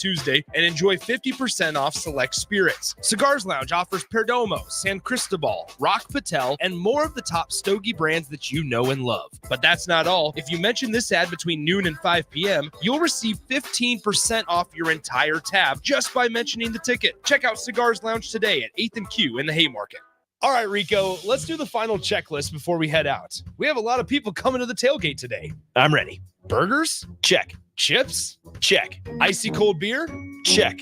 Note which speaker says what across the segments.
Speaker 1: Tuesday and enjoy 50% off select spirits. Cigars Lounge offers Perdomo, San Cristobal, Rock Patel, and more of the top stogie brands that you know and love. But that's not all. If you mention this ad between noon and 5 p.m., you'll receive 15% off your entire tab just by mentioning the ticket. Check out Cigars Lounge today at 8th and Q in the Haymarket. All right, Rico, let's do the final checklist before we head out. We have a lot of people coming to the tailgate today. I'm ready. Burgers? Check. Chips? Check. Icy cold beer? Check.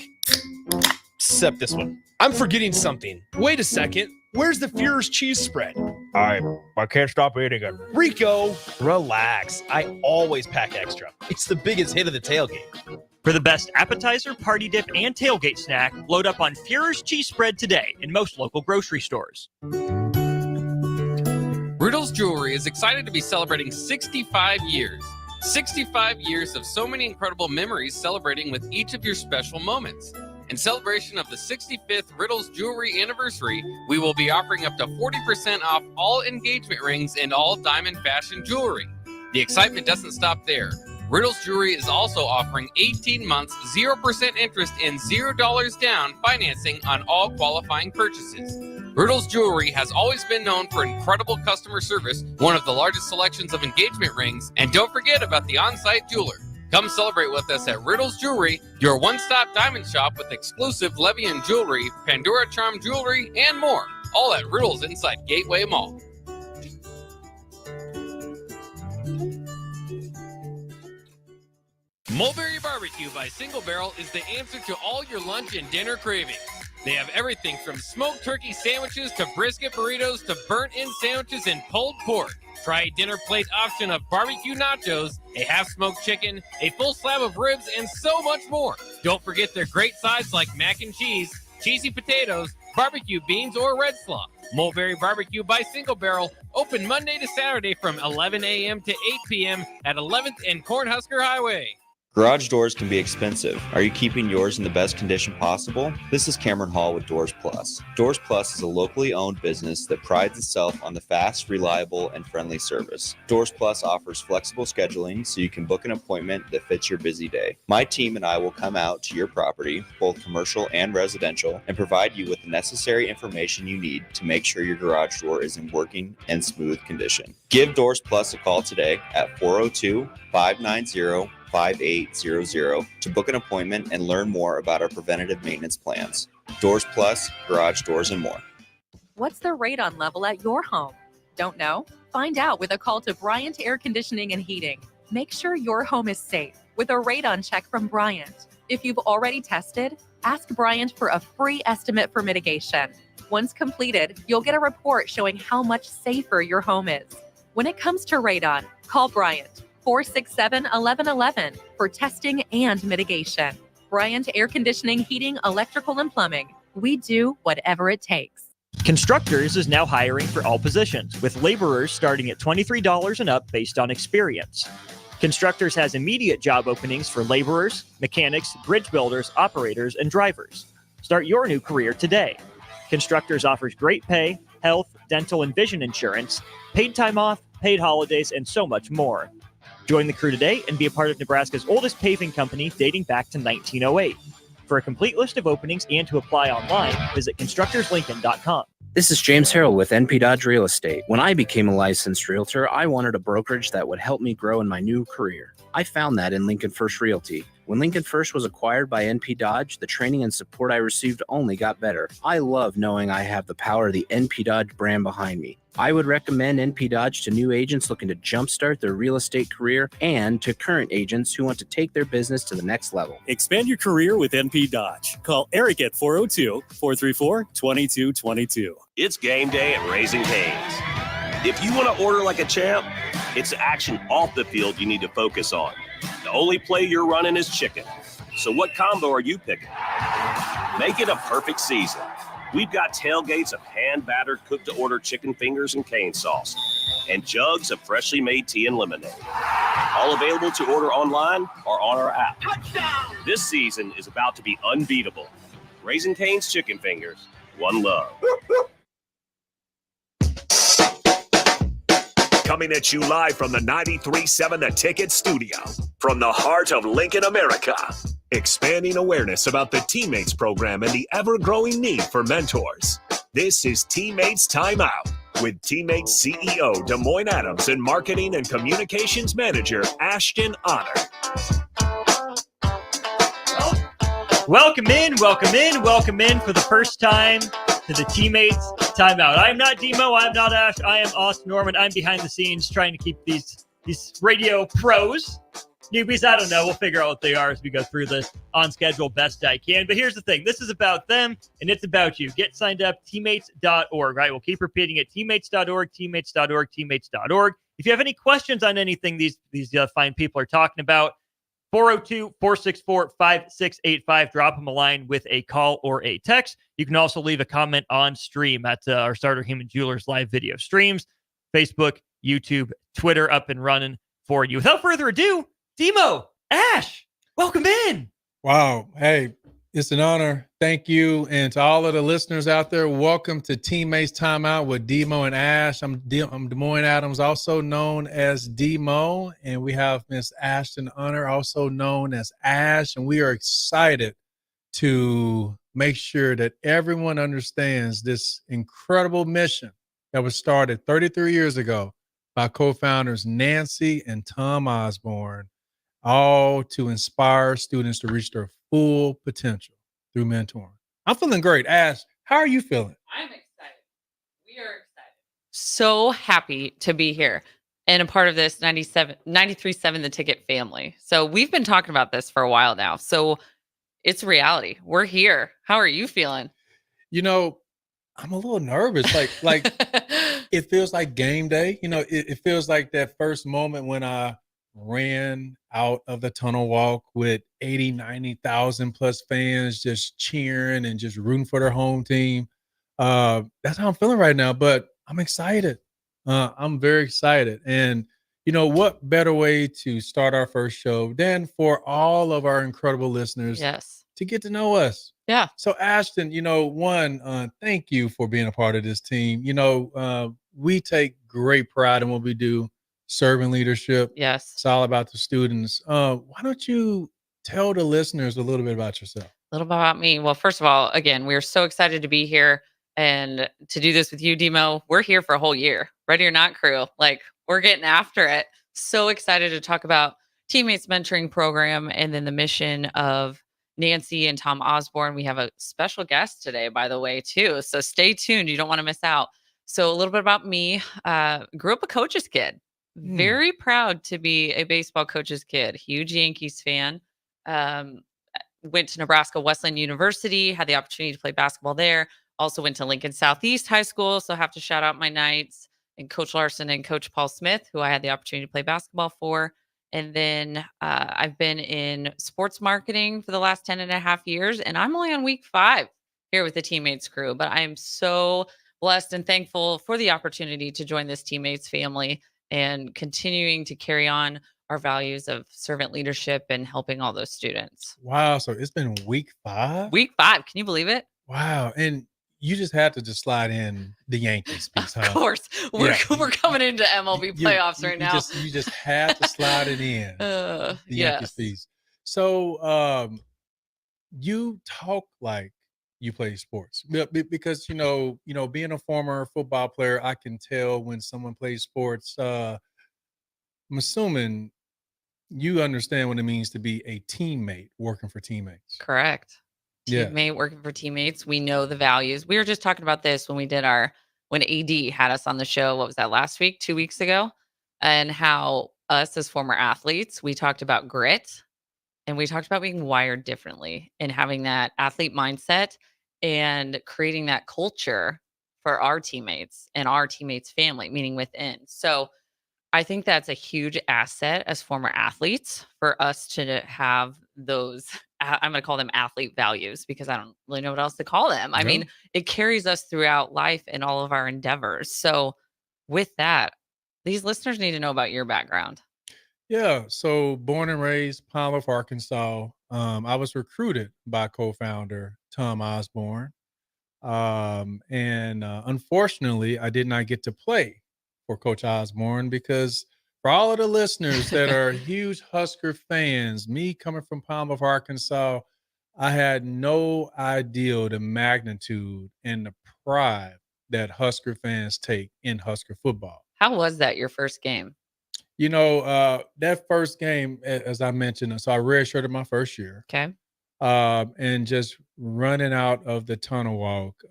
Speaker 1: Except this one. I'm forgetting something. Wait a second. Where's the Führer's cheese spread? I can't stop eating it. Rico, relax. I always pack extra. It's the biggest hit of the tailgate.
Speaker 2: For the best appetizer, party dip, and tailgate snack, load up on Führer's cheese spread today in most local grocery stores.
Speaker 3: Riddle's Jewelry is excited to be celebrating 65 years. 65 years of so many incredible memories celebrating with each of your special moments. In celebration of the 65th Riddle's Jewelry anniversary, we will be offering up to 40% off all engagement rings and all diamond fashion jewelry. The excitement doesn't stop there. Riddle's Jewelry is also offering 18 months, 0% interest and $0 down financing on all qualifying purchases. Riddle's Jewelry has always been known for incredible customer service, one of the largest selections of engagement rings, and don't forget about the on-site jeweler. Come celebrate with us at Riddle's Jewelry, your one-stop diamond shop with exclusive Levian jewelry, Pandora Charm jewelry, and more. All at Riddle's inside Gateway Mall. Mulberry Barbecue by Single Barrel is the answer to all your lunch and dinner cravings. They have everything from smoked turkey sandwiches to brisket burritos to burnt-in sandwiches and pulled pork. Try a dinner plate option of barbecue nachos, a half-smoked chicken, a full slab of ribs, and so much more. Don't forget their great sides like mac and cheese, cheesy potatoes, barbecue beans, or red slaw. Mulberry Barbecue by Single Barrel, open Monday to Saturday from 11 a.m. to 8 p.m. at 11th and Cornhusker Highway.
Speaker 4: Garage doors can be expensive. Are you keeping yours in the best condition possible? This is Cameron Hall with Doors Plus. Doors Plus is a locally owned business that prides itself on the fast, reliable, and friendly service. Doors Plus offers flexible scheduling so you can book an appointment that fits your busy day. My team and I will come out to your property, both commercial and residential, and provide you with the necessary information you need to make sure your garage door is in working and smooth condition. Give Doors Plus a call today at 402-590-5800 to book an appointment and learn more about our preventative maintenance plans. Doors Plus, garage doors, and more.
Speaker 5: What's the radon level at your home? Don't know? Find out with a call to Bryant Air Conditioning and Heating. Make sure your home is safe with a radon check from Bryant. If you've already tested, ask Bryant for a free estimate for mitigation. Once completed, you'll get a report showing how much safer your home is. When it comes to radon, call Bryant. 467-1111 for testing and mitigation. Bryant Air Conditioning, Heating, Electrical, and Plumbing. We do whatever it takes.
Speaker 2: Constructors is now hiring for all positions, with laborers starting at $23 and up based on experience. Constructors has immediate job openings for laborers, mechanics, bridge builders, operators, and drivers. Start your new career today. Constructors offers great pay, health, dental, and vision insurance, paid time off, paid holidays, and so much more. Join the crew today and be a part of Nebraska's oldest paving company dating back to 1908. For a complete list of openings and to apply online, visit constructorslincoln.com.
Speaker 6: This is James Harrell with NP Dodge Real Estate. When I became a licensed realtor, I wanted a brokerage that would help me grow in my new career. I found that in Lincoln First Realty. When Lincoln First was acquired by NP Dodge, the training and support I received only got better. I love knowing I have the power of the NP Dodge brand behind me. I would recommend NP Dodge to new agents looking to jumpstart their real estate career and to current agents who want to take their business to the next level.
Speaker 7: Expand your career with NP Dodge. Call Eric at 402-434-2222.
Speaker 8: It's game day at Raising Cane's. If you want to order like a champ, it's the action off the field you need to focus on. The only play you're running is chicken. So what combo are you picking? Make it a perfect season. We've got tailgates of hand-battered, cooked-to-order chicken fingers and cane sauce, and jugs of freshly made tea and lemonade. All available to order online or on our app. Touchdown! This season is about to be unbeatable. Raising Cane's Chicken Fingers, one love.
Speaker 9: Coming at you live from the 93.7 The Ticket studio, from the heart of Lincoln, America.
Speaker 8: expanding awareness about the TeamMates program and the ever-growing need for mentors. This is TeamMates Timeout with TeamMates CEO Des Moines Adams and Marketing and Communications Manager Ashton Honor.
Speaker 2: Welcome in for the first time to the Teammates Timeout. I'm not DeMo, I'm not Ash, I am Austin Norman. I'm behind the scenes trying to keep these radio pros, newbies, I don't know. We'll figure out what they are as we go through this on schedule best I can. But here's the thing. This is about them, and it's about you. Get signed up, teammates.org, right? We'll keep repeating it, teammates.org, teammates.org, teammates.org. If you have any questions on anything these fine people are talking about, 402-464-5685. Drop them a line with a call or a text. You can also leave a comment on stream at our Starter Human Jewelers live video streams, Facebook, YouTube, Twitter, up and running for you. Without further ado, DeMo, Ash, welcome in.
Speaker 9: Wow. Hey, it's an honor. Thank you. And to all of the listeners out there, welcome to Teammates Timeout with DeMo and Ash. I'm Des Moines Adams, also known as DeMo, and we have Miss Ashton Honor, also known as Ash, and we are excited to make sure that everyone understands this incredible mission that was started 33 years ago by co-founders Nancy and Tom Osborne, all to inspire students to reach their full potential through mentoring. I'm feeling great. Ash, how are you feeling?
Speaker 10: I'm excited. We are excited. So happy to be here and a part of this 93.7 The Ticket family. So we've been talking about this for a while now. So it's reality. We're here. How are you feeling?
Speaker 9: You know, I'm a little nervous. Like it feels like game day. You know, it feels like that first moment when I ran out of the tunnel walk with 80, 90,000 plus fans just cheering and just rooting for their home team. That's how I'm feeling right now, but I'm excited. I'm very excited. And, you know, what better way to start our first show than for all of our incredible listeners to get to know us.
Speaker 10: Yeah.
Speaker 9: So Ashton, you know, thank you for being a part of this team. You know, we take great pride in what we do. Serving leadership.
Speaker 10: Yes.
Speaker 9: It's all about the students. Why don't you tell the listeners a little bit about yourself?
Speaker 10: A little bit about me. Well, first of all, again, we're so excited to be here and to do this with you, DeMo. We're here for a whole year. Ready or not, crew. Like, we're getting after it. So excited to talk about Teammates Mentoring Program and then the mission of Nancy and Tom Osborne. We have a special guest today, by the way, too. So stay tuned. You don't want to miss out. So a little bit about me. Grew up a coach's kid. Very proud to be a baseball coach's kid. Huge Yankees fan. Went to Nebraska Wesleyan University. Had the opportunity to play basketball there. Also went to Lincoln Southeast High School. So have to shout out my Knights and Coach Larson and Coach Paul Smith, who I had the opportunity to play basketball for. And then I've been in sports marketing for the last 10 and a half years. And I'm only on week 5 here with the Teammates crew. But I am so blessed and thankful for the opportunity to join this Teammates family and continuing to carry on our values of servant leadership and helping all those students.
Speaker 9: Wow. So it's been week 5?
Speaker 10: Week 5. Can you believe it?
Speaker 9: Wow. And you just had to just slide in the Yankees piece,
Speaker 10: Of course. We're coming into MLB playoffs right now.
Speaker 9: You just had to slide it in. The Yankees piece. So you talk like you play sports because, you know, being a former football player, I can tell when someone plays sports. I'm assuming you understand what it means to be a teammate working for teammates.
Speaker 10: Correct. Teammate working for teammates. We know the values. We were just talking about this when we did when AD had us on the show. What was that, last week, 2 weeks ago? And how us as former athletes, we talked about grit and we talked about being wired differently and having that athlete mindset and creating that culture for our teammates and our teammates' family, meaning within. So I think that's a huge asset as former athletes for us to have those, I'm going to call them athlete values because I don't really know what else to call them. I mean, it carries us throughout life and all of our endeavors. So with that, these listeners need to know about your background.
Speaker 9: Yeah. So born and raised Pine Bluff, Arkansas. I was recruited by co-founder Tom Osborne. And unfortunately, I did not get to play for Coach Osborne because For all of the listeners that are huge Husker fans, me coming from Palmer, Arkansas, I had no idea the magnitude and the pride that Husker fans take in Husker football.
Speaker 10: How was that your first game?
Speaker 9: That first game, as I mentioned, so I redshirted my first year,
Speaker 10: Okay.
Speaker 9: and just running out of the tunnel walk,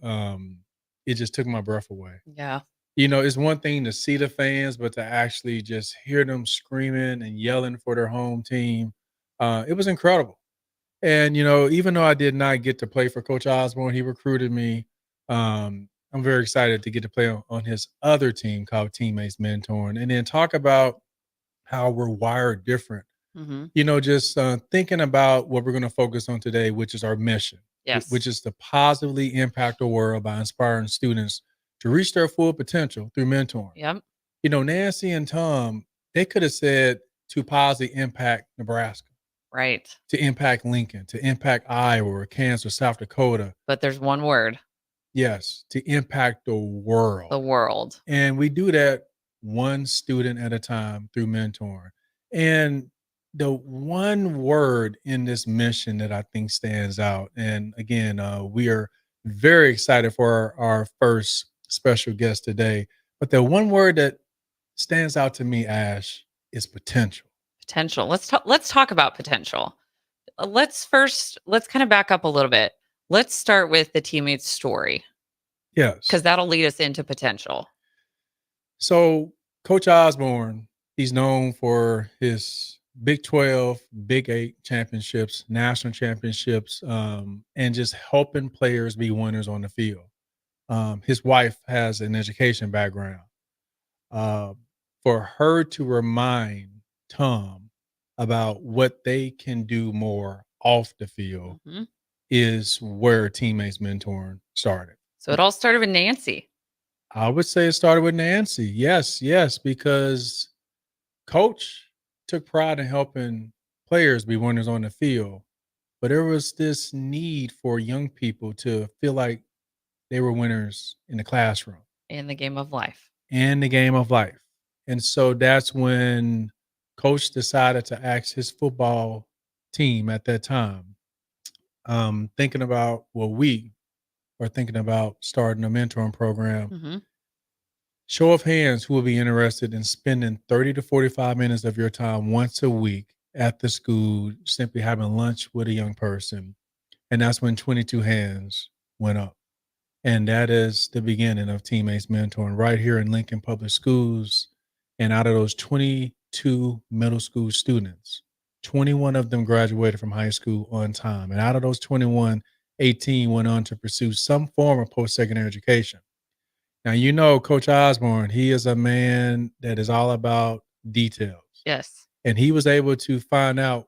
Speaker 9: it just took my breath away.
Speaker 10: Yeah.
Speaker 9: It's one thing to see the fans, but to actually just hear them screaming and yelling for their home team, it was incredible. And, even though I did not get to play for Coach Osborne, he recruited me. I'm very excited to get to play on his other team called TeamMates Mentoring, and then talk about how we're wired different.
Speaker 10: Mm-hmm.
Speaker 9: Just thinking about what we're going to focus on today, which is our mission,
Speaker 10: Yes.
Speaker 9: which is to positively impact the world by inspiring students to reach their full potential through mentoring.
Speaker 10: Yep.
Speaker 9: Nancy and Tom, they could have said to positively impact Nebraska,
Speaker 10: Right.
Speaker 9: to impact Lincoln, to impact Iowa or Kansas, South Dakota.
Speaker 10: But there's one word.
Speaker 9: Yes, to impact the world.
Speaker 10: The world.
Speaker 9: And we do that one student at a time through mentoring. And the one word in this mission that I think stands out, and again, we are very excited for our first special guest today, but the one word that stands out to me, Ash, is potential.
Speaker 10: Potential. Let's talk about potential. Let's kind of back up a little bit. Let's start with the teammates story.
Speaker 9: Yes.
Speaker 10: Because that'll lead us into potential.
Speaker 9: So Coach Osborne, he's known for his Big 12, Big 8 championships, national championships, and just helping players be winners on the field. His wife has an education background. For her to remind Tom about what they can do more off the field is where Teammates Mentoring started.
Speaker 10: So it all started with Nancy.
Speaker 9: I would say it started with Nancy. Yes, because Coach took pride in helping players be winners on the field, but there was this need for young people to feel like they were winners in the classroom.
Speaker 10: In the game of life.
Speaker 9: In the game of life. And so that's when Coach decided to ask his football team at that time, thinking about we are thinking about starting a mentoring program. Show of hands who will be interested in spending 30 to 45 minutes of your time once a week at the school, simply having lunch with a young person. And that's when 22 hands went up. And that is the beginning of Teammates Mentoring right here in Lincoln Public Schools. And out of those 22 middle school students, 21 of them graduated from high school on time. And out of those 21, 18 went on to pursue some form of post-secondary education. Now, Coach Osborne, he is a man that is all about details.
Speaker 10: Yes.
Speaker 9: And he was able to find out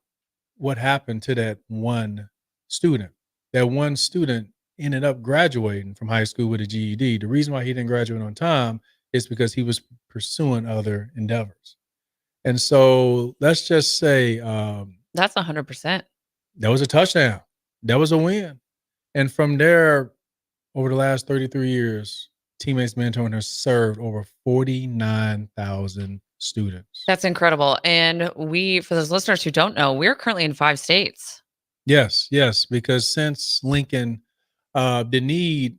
Speaker 9: what happened to that one student. That one student ended up graduating from high school with a GED. The reason why he didn't graduate on time is because he was pursuing other endeavors. And so let's just say
Speaker 10: that's 100%.
Speaker 9: That was a touchdown. That was a win. And from there, over the last 33 years, Teammates Mentoring has served over 49,000 students.
Speaker 10: That's incredible. And for those listeners who don't know, we're currently in 5 states.
Speaker 9: Yes, because since Lincoln, the need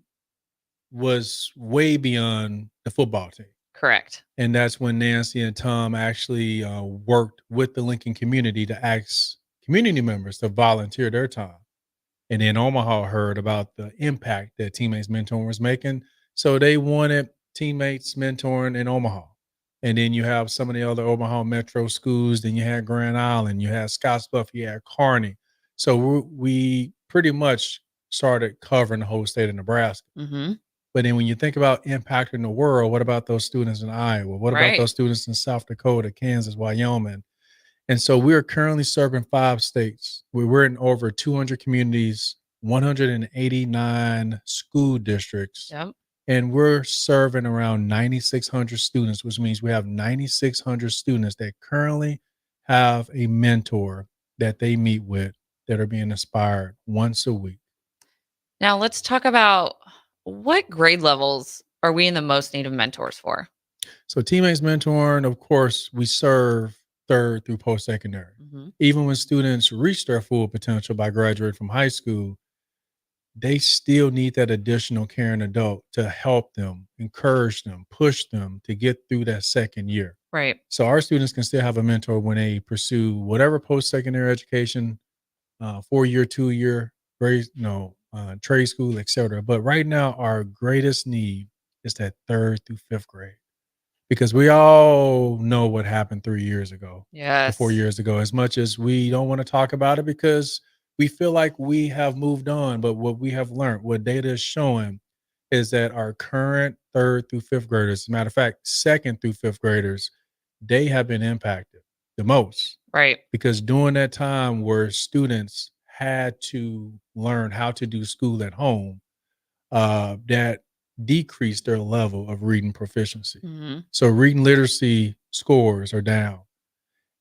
Speaker 9: was way beyond the football team.
Speaker 10: Correct.
Speaker 9: And that's when Nancy and Tom actually worked with the Lincoln community to ask community members to volunteer their time. And then Omaha heard about the impact that Teammates Mentoring was making. So they wanted Teammates Mentoring in Omaha. And then you have some of the other Omaha metro schools. Then you had Grand Island, you had Scottsbluff, you had Kearney. So we pretty much started covering the whole state of Nebraska. But then when you think about impacting the world, what about those students in Iowa? What about those students in South Dakota, Kansas, Wyoming? And so we're currently serving 5 states. We're in over 200 communities, 189 school districts.
Speaker 10: Yep.
Speaker 9: And we're serving around 9,600 students, which means we have 9,600 students that currently have a mentor that they meet with that are being inspired once a week.
Speaker 10: Now let's talk about what grade levels are we in the most need of mentors for?
Speaker 9: So teammates mentoring, of course, we serve third through post-secondary.
Speaker 10: Mhm.
Speaker 9: Even when students reach their full potential by graduating from high school, they still need that additional caring adult to help them, encourage them, push them to get through that second year.
Speaker 10: Right.
Speaker 9: So our students can still have a mentor when they pursue whatever post-secondary education, 4-year, 2-year, grade, trade school, etc. But right now, our greatest need is that third through fifth grade because we all know what happened 3 years ago or 4
Speaker 10: Yes.
Speaker 9: years ago. As much as we don't want to talk about it because we feel like we have moved on, but what we have learned, what data is showing, is that our current third through fifth graders, as a matter of fact, second through fifth graders, they have been impacted the most
Speaker 10: Right.
Speaker 9: because during that time where students had to learn how to do school at home, that decreased their level of reading proficiency.
Speaker 10: Mhm.
Speaker 9: So reading literacy scores are down.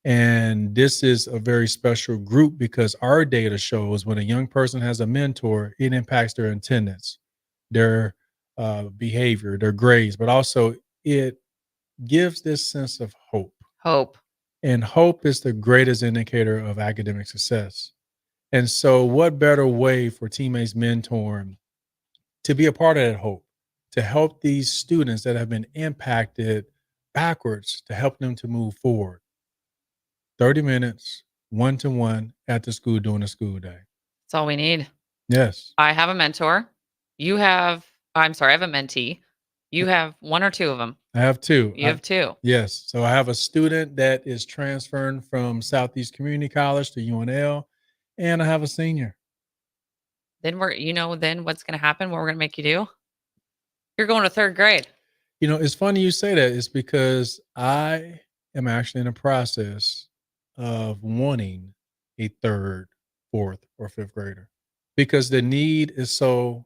Speaker 9: And this is a very special group because our data shows when a young person has a mentor, it impacts their attendance, their behavior, their grades, but also it gives this sense of hope.
Speaker 10: Hope.
Speaker 9: And hope is the greatest indicator of academic success. And so, what better way for teammates mentoring to be a part of that hope, to help these students that have been impacted backwards, to help them to move forward? 30 minutes, one to one at the school during the school day.
Speaker 10: That's all we need.
Speaker 9: Yes.
Speaker 10: I have a mentor. I'm sorry, I have a mentee. You have one or two of them.
Speaker 9: I have two.
Speaker 10: You have two.
Speaker 9: Yes. So I have a student that is transferring from Southeast Community College to UNL, and I have a senior.
Speaker 10: Then then what's going to happen? What we're going to make you do? You're going to third grade.
Speaker 9: It's funny you say that. It's because I am actually in the process of wanting a third, fourth, or fifth grader because the need is so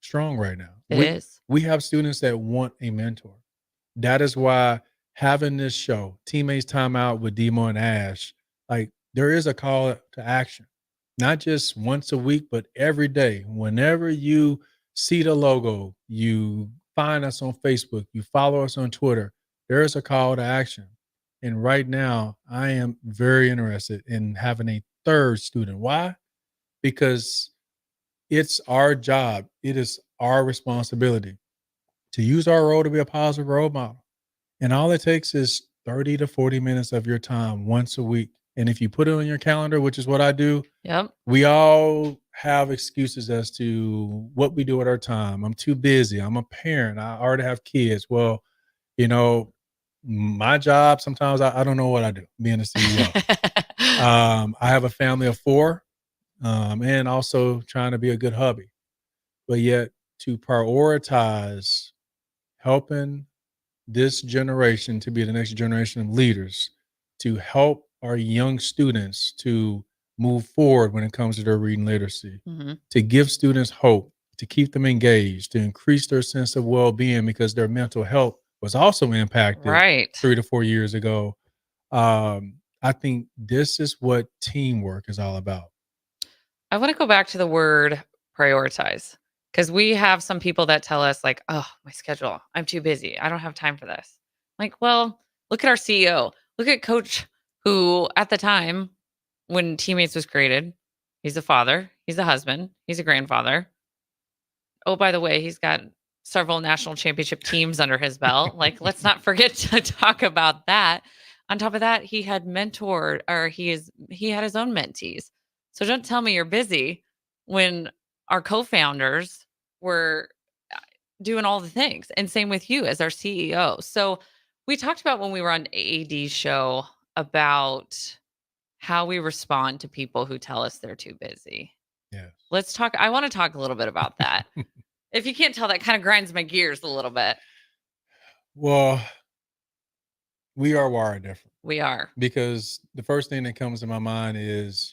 Speaker 9: strong right now.
Speaker 10: It is.
Speaker 9: We have students that want a mentor. That is why having this show, Teammates Timeout with DeMo and Ash, like there is a call to action, not just once a week, but every day. Whenever you see the logo, you find us on Facebook, you follow us on Twitter, there is a call to action. And right now, I am very interested in having a third student. Why? Because it's our job, it is our responsibility to use our role to be a positive role model. And all it takes is 30 to 40 minutes of your time once a week. And if you put it on your calendar, which is what I do,
Speaker 10: Yep.
Speaker 9: we all have excuses as to what we do with our time. I'm too busy. I'm a parent. I already have kids. Well, my job, sometimes I don't know what I do, being a CEO. I have a family of 4 and also trying to be a good hubby. But yet to prioritize helping this generation to be the next generation of leaders, to help our young students to move forward when it comes to their reading literacy,
Speaker 10: Mhm.
Speaker 9: to give students hope, to keep them engaged, to increase their sense of well-being because their mental health was also impacted
Speaker 10: Right.
Speaker 9: 3 to 4 years ago. I think this is what teamwork is all about.
Speaker 10: I want to go back to the word prioritize because we have some people that tell us, like, oh, my schedule, I'm too busy. I don't have time for this. Like, well, look at our CEO. Look at Coach, who at the time when Teammates was created, he's a father, he's a husband, he's a grandfather. Oh, by the way, he's got several national championship teams under his belt. Like, let's not forget to talk about that. On top of that, he had mentored, or he had his own mentees. So don't tell me you're busy when our co-founders were doing all the things. And same with you as our CEO. So we talked about when we were on AAD's show about how we respond to people who tell us they're too busy.
Speaker 9: Yes.
Speaker 10: Let's talk. I want to talk a little bit about that. If you can't tell, that kind of grinds my gears a little bit.
Speaker 9: Well, we are wired different.
Speaker 10: We are.
Speaker 9: Because the first thing that comes to my mind is,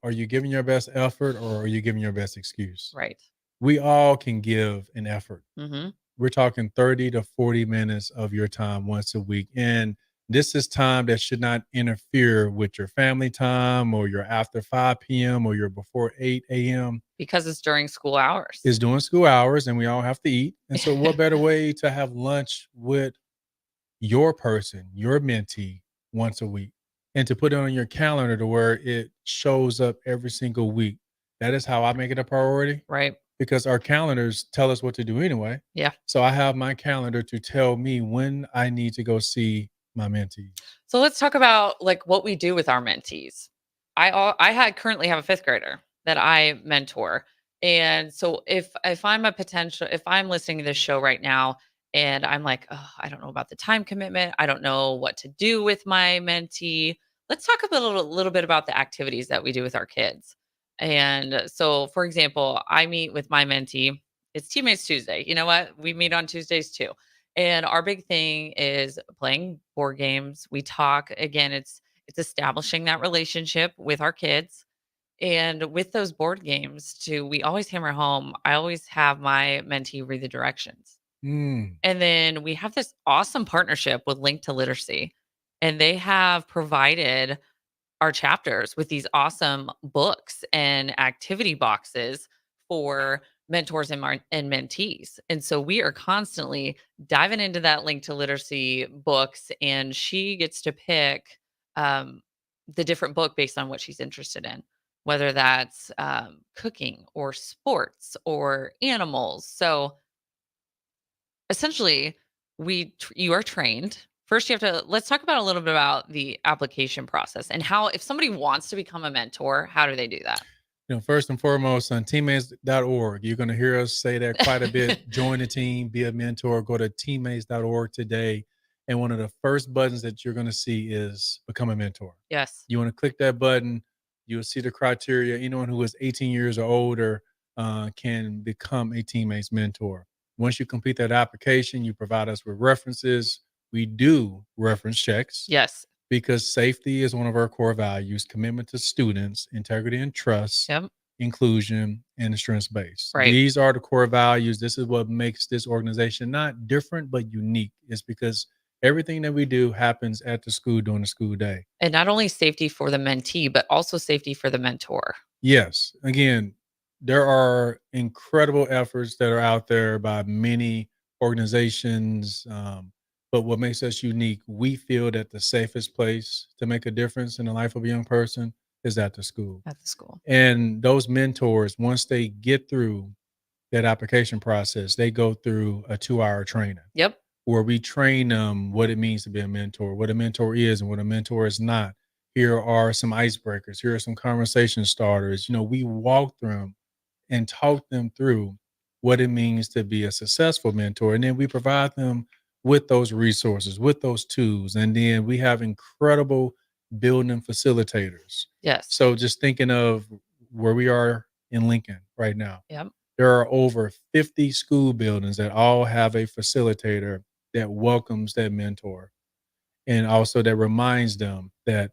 Speaker 9: are you giving your best effort or are you giving your best excuse?
Speaker 10: Right.
Speaker 9: We all can give an effort.
Speaker 10: Mm-hmm.
Speaker 9: We're talking 30 to 40 minutes of your time once a week. And this is time that should not interfere with your family time or your after 5 p.m. or your before 8 a.m.
Speaker 10: Because it's during school hours.
Speaker 9: It's during school hours and we all have to eat. And so what better way to have lunch with your person, your mentee, once a week, and to put it on your calendar to where it shows up every single week. That is how I make it a priority,
Speaker 10: Right.
Speaker 9: because our calendars tell us what to do anyway.
Speaker 10: Yeah.
Speaker 9: So I have my calendar to tell me when I need to go see my mentees.
Speaker 10: So let's talk about like what we do with our mentees. I currently have a fifth grader that I mentor. And so if I'm listening to this show right now and I'm like, oh, I don't know about the time commitment. I don't know what to do with my mentee. Let's talk a little bit about the activities that we do with our kids. And so, for example, I meet with my mentee. It's Teammates Tuesday. You know what? We meet on Tuesdays too. And our big thing is playing board games. We talk again, it's establishing that relationship with our kids. And with those board games too, we always hammer home. I always have my mentee read the directions.
Speaker 9: Mm.
Speaker 10: And then we have this awesome partnership with Link to Literacy. And they have provided our chapters with these awesome books and activity boxes for mentors and mentees. And so we are constantly diving into that Link to Literacy books, and she gets to pick the different book based on what she's interested in, whether that's cooking or sports or animals. So essentially, you are trained. First, let's talk about a little bit about the application process and how, if somebody wants to become a mentor, how do they do that?
Speaker 9: First and foremost, on teammates.org, you're going to hear us say that quite a bit. Join the team, be a mentor, go to teammates.org today. And one of the first buttons that you're going to see is become a mentor.
Speaker 10: Yes.
Speaker 9: You want to click that button. You'll see the criteria. Anyone who is 18 years or older can become a Teammates mentor. Once you complete that application, you provide us with references. We do reference checks.
Speaker 10: Yes.
Speaker 9: Because safety is one of our core values, commitment to students, integrity and trust,
Speaker 10: Yep.
Speaker 9: inclusion, and strengths-based.
Speaker 10: Right.
Speaker 9: These are the core values. This is what makes this organization not different, but unique. It's because everything that we do happens at the school during the school day.
Speaker 10: And not only safety for the mentee, but also safety for the mentor.
Speaker 9: Yes. Again, there are incredible efforts that are out there by many organizations. But what makes us unique, we feel that the safest place to make a difference in the life of a young person is at the school.
Speaker 10: At the school.
Speaker 9: And those mentors, once they get through that application process, they go through a 2-hour training.
Speaker 10: Yep.
Speaker 9: Where we train them what it means to be a mentor, what a mentor is and what a mentor is not. Here are some icebreakers. Here are some conversation starters. We walk through them and talk them through what it means to be a successful mentor. And then we provide them with those resources, with those tools. And then we have incredible building facilitators.
Speaker 10: Yes.
Speaker 9: So just thinking of where we are in Lincoln right now.
Speaker 10: Yep.
Speaker 9: There are over 50 school buildings that all have a facilitator that welcomes that mentor. And also that reminds them that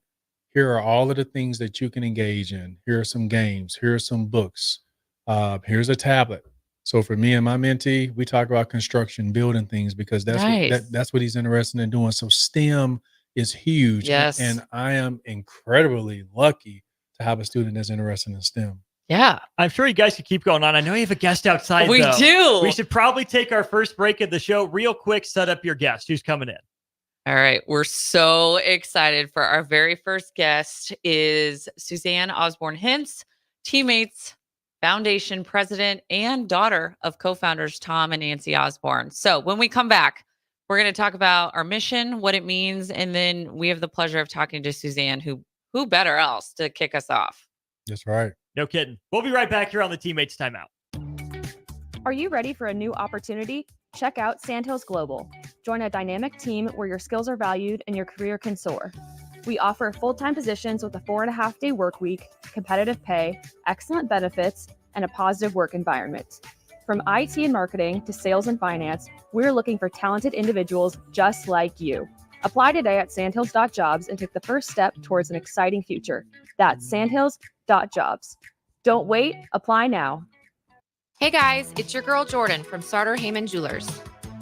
Speaker 9: here are all of the things that you can engage in. Here are some games. Here are some books. Here's a tablet. So for me and my mentee, we talk about construction, building things, because that's what he's interested in doing. So STEM is huge.
Speaker 10: Yes.
Speaker 9: And I am incredibly lucky to have a student that's interested in STEM.
Speaker 10: Yeah.
Speaker 2: I'm sure you guys could keep going on. I know you have a guest outside.
Speaker 10: We do.
Speaker 2: We should probably take our first break of the show real quick. Set up your guest. Who's coming in?
Speaker 10: All right. We're so excited for our very first guest is Suzanne Osborne Hintz, Teammates Foundation president and daughter of co-founders Tom and Nancy Osborne. So when we come back, we're going to talk about our mission, what it means, and then we have the pleasure of talking to Suzanne, who better else to kick us off.
Speaker 9: That's right.
Speaker 2: No kidding. We'll be right back here on the Teammates Timeout.
Speaker 11: Are you ready for a new opportunity? Check out Sandhills Global. Join a dynamic team where your skills are valued and your career can soar. We offer full-time positions with a 4.5-day work week, competitive pay, excellent benefits, and a positive work environment. From IT and marketing to sales and finance, we're looking for talented individuals just like you. Apply today at sandhills.jobs and take the first step towards an exciting future. That's sandhills.jobs. Don't wait, apply now.
Speaker 12: Hey guys, it's your girl Jordan from Sartor Heyman Jewelers.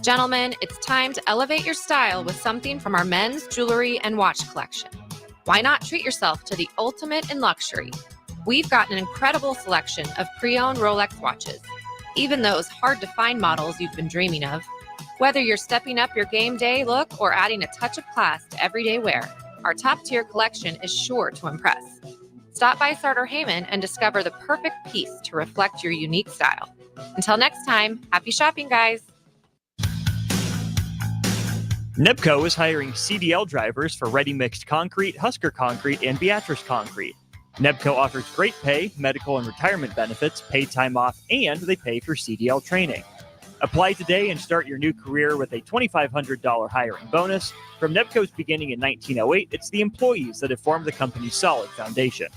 Speaker 12: Gentlemen, it's time to elevate your style with something from our men's jewelry and watch collection. Why not treat yourself to the ultimate in luxury? We've got an incredible selection of pre-owned Rolex watches, even those hard-to-find models you've been dreaming of. Whether you're stepping up your game day look or adding a touch of class to everyday wear, our top-tier collection is sure to impress. Stop by Sartor Heyman and discover the perfect piece to reflect your unique style. Until next time, happy shopping, guys.
Speaker 2: NEBCO is hiring CDL drivers for ready-mixed concrete, Husker Concrete, and Beatrice Concrete. NEBCO offers great pay, medical and retirement benefits, paid time off, and they pay for CDL training. Apply today and start your new career with a $2,500 hiring bonus. From NEBCO's beginning in 1908, it's the employees that have formed the company's solid foundation.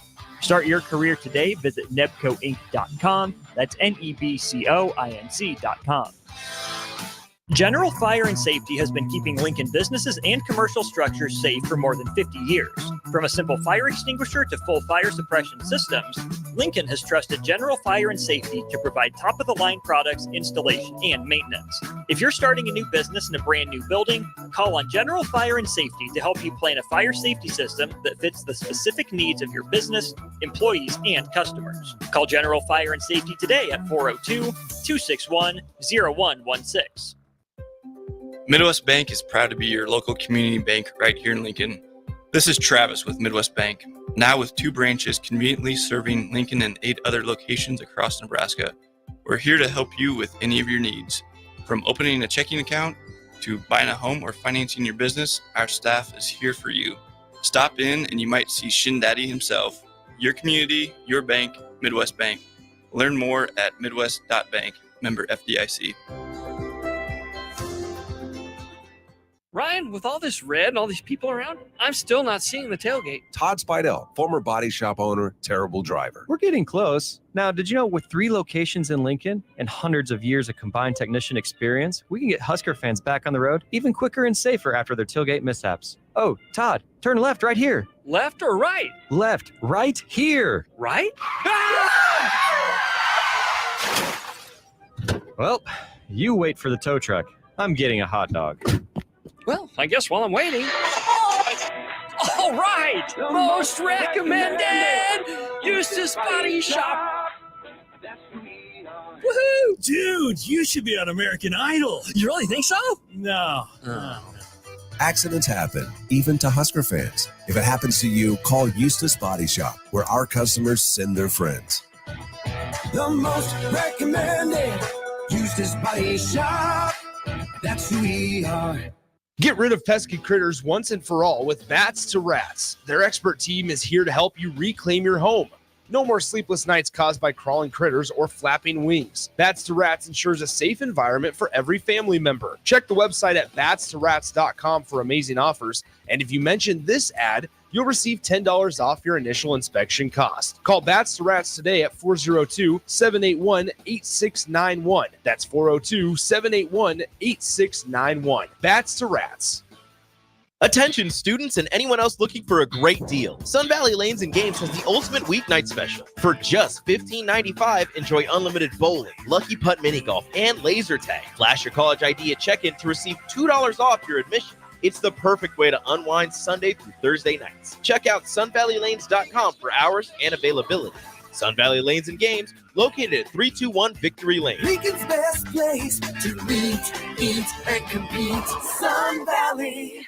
Speaker 2: Start your career today. Visit nebcoinc.com. That's NEBCOINC.com. General Fire and Safety has been keeping Lincoln businesses and commercial structures safe for more than 50 years. From a simple fire extinguisher to full fire suppression systems, Lincoln has trusted General Fire and Safety to provide top-of-the-line products, installation, and maintenance. If you're starting a new business in a brand new building, call on General Fire and Safety to help you plan a fire safety system that fits the specific needs of your business, employees, and customers. Call General Fire and Safety today at 402-261-0116.
Speaker 13: Midwest Bank is proud to be your local community bank right here in Lincoln. This is Travis with Midwest Bank, now with 2 branches conveniently serving Lincoln and 8 other locations across Nebraska. We're here to help you with any of your needs. From opening a checking account to buying a home or financing your business, our staff is here for you. Stop in and you might see Shin Daddy himself. Your community, your bank, Midwest Bank. Learn more at midwest.bank, member FDIC.
Speaker 14: Ryan, with all this red and all these people around, I'm still not seeing the tailgate.
Speaker 15: Todd Spidell, former body shop owner, terrible driver.
Speaker 16: We're getting close. Now, did you know with 3 locations in Lincoln and hundreds of years of combined technician experience, we can get Husker fans back on the road even quicker and safer after their tailgate mishaps? Oh, Todd, turn left right here.
Speaker 14: Left or right?
Speaker 16: Left, right here.
Speaker 14: Right?
Speaker 16: Well, you wait for the tow truck. I'm getting a hot dog.
Speaker 14: Well, I guess while I'm waiting. All right! Most recommended! Eustace Body Shop!
Speaker 7: Woohoo! Dude, you should be on American Idol.
Speaker 14: You really think so?
Speaker 7: No.
Speaker 15: Accidents happen, even to Husker fans. If it happens to you, call Eustace Body Shop, where our customers send their friends.
Speaker 17: The most recommended Eustace Body Shop. That's who we are.
Speaker 1: Get rid of pesky critters once and for all with Bats to Rats. Their expert team is here to help you reclaim your home. No more sleepless nights caused by crawling critters or flapping wings. Bats to Rats ensures a safe environment for every family member. Check the website at batstorats.com for amazing offers. And if you mention this ad, you'll receive $10 off your initial inspection cost. Call Bats to Rats today at 402-781-8691. That's 402-781-8691. Bats to Rats.
Speaker 18: Attention students and anyone else looking for a great deal. Sun Valley Lanes and Games has the ultimate weeknight special. For just $15.95, enjoy unlimited bowling, lucky putt mini golf, and laser tag. Flash your college ID at check-in to receive $2 off your admission. It's the perfect way to unwind Sunday through Thursday nights. Check out sunvalleylanes.com for hours and availability. Sun Valley Lanes and Games, located at 321 Victory Lane.
Speaker 17: Lincoln's best place to meet, eat, and compete. Sun Valley.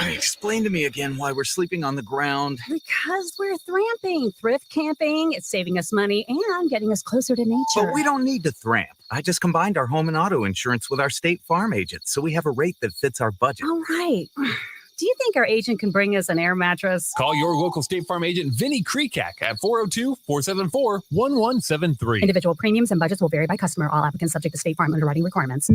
Speaker 19: Explain to me again why we're sleeping on the ground.
Speaker 20: Because we're thramping, thrift camping. It's saving us money and getting us closer to nature.
Speaker 19: But we don't need to thramp. I just combined our home and auto insurance with our State Farm agent, so we have a rate that fits our budget.
Speaker 20: All right. Do you think our agent can bring us an air mattress?
Speaker 21: Call your local State Farm agent, Vinny Krekak, at 402-474-1173.
Speaker 20: Individual premiums and budgets will vary by customer. All applicants subject to State Farm underwriting requirements.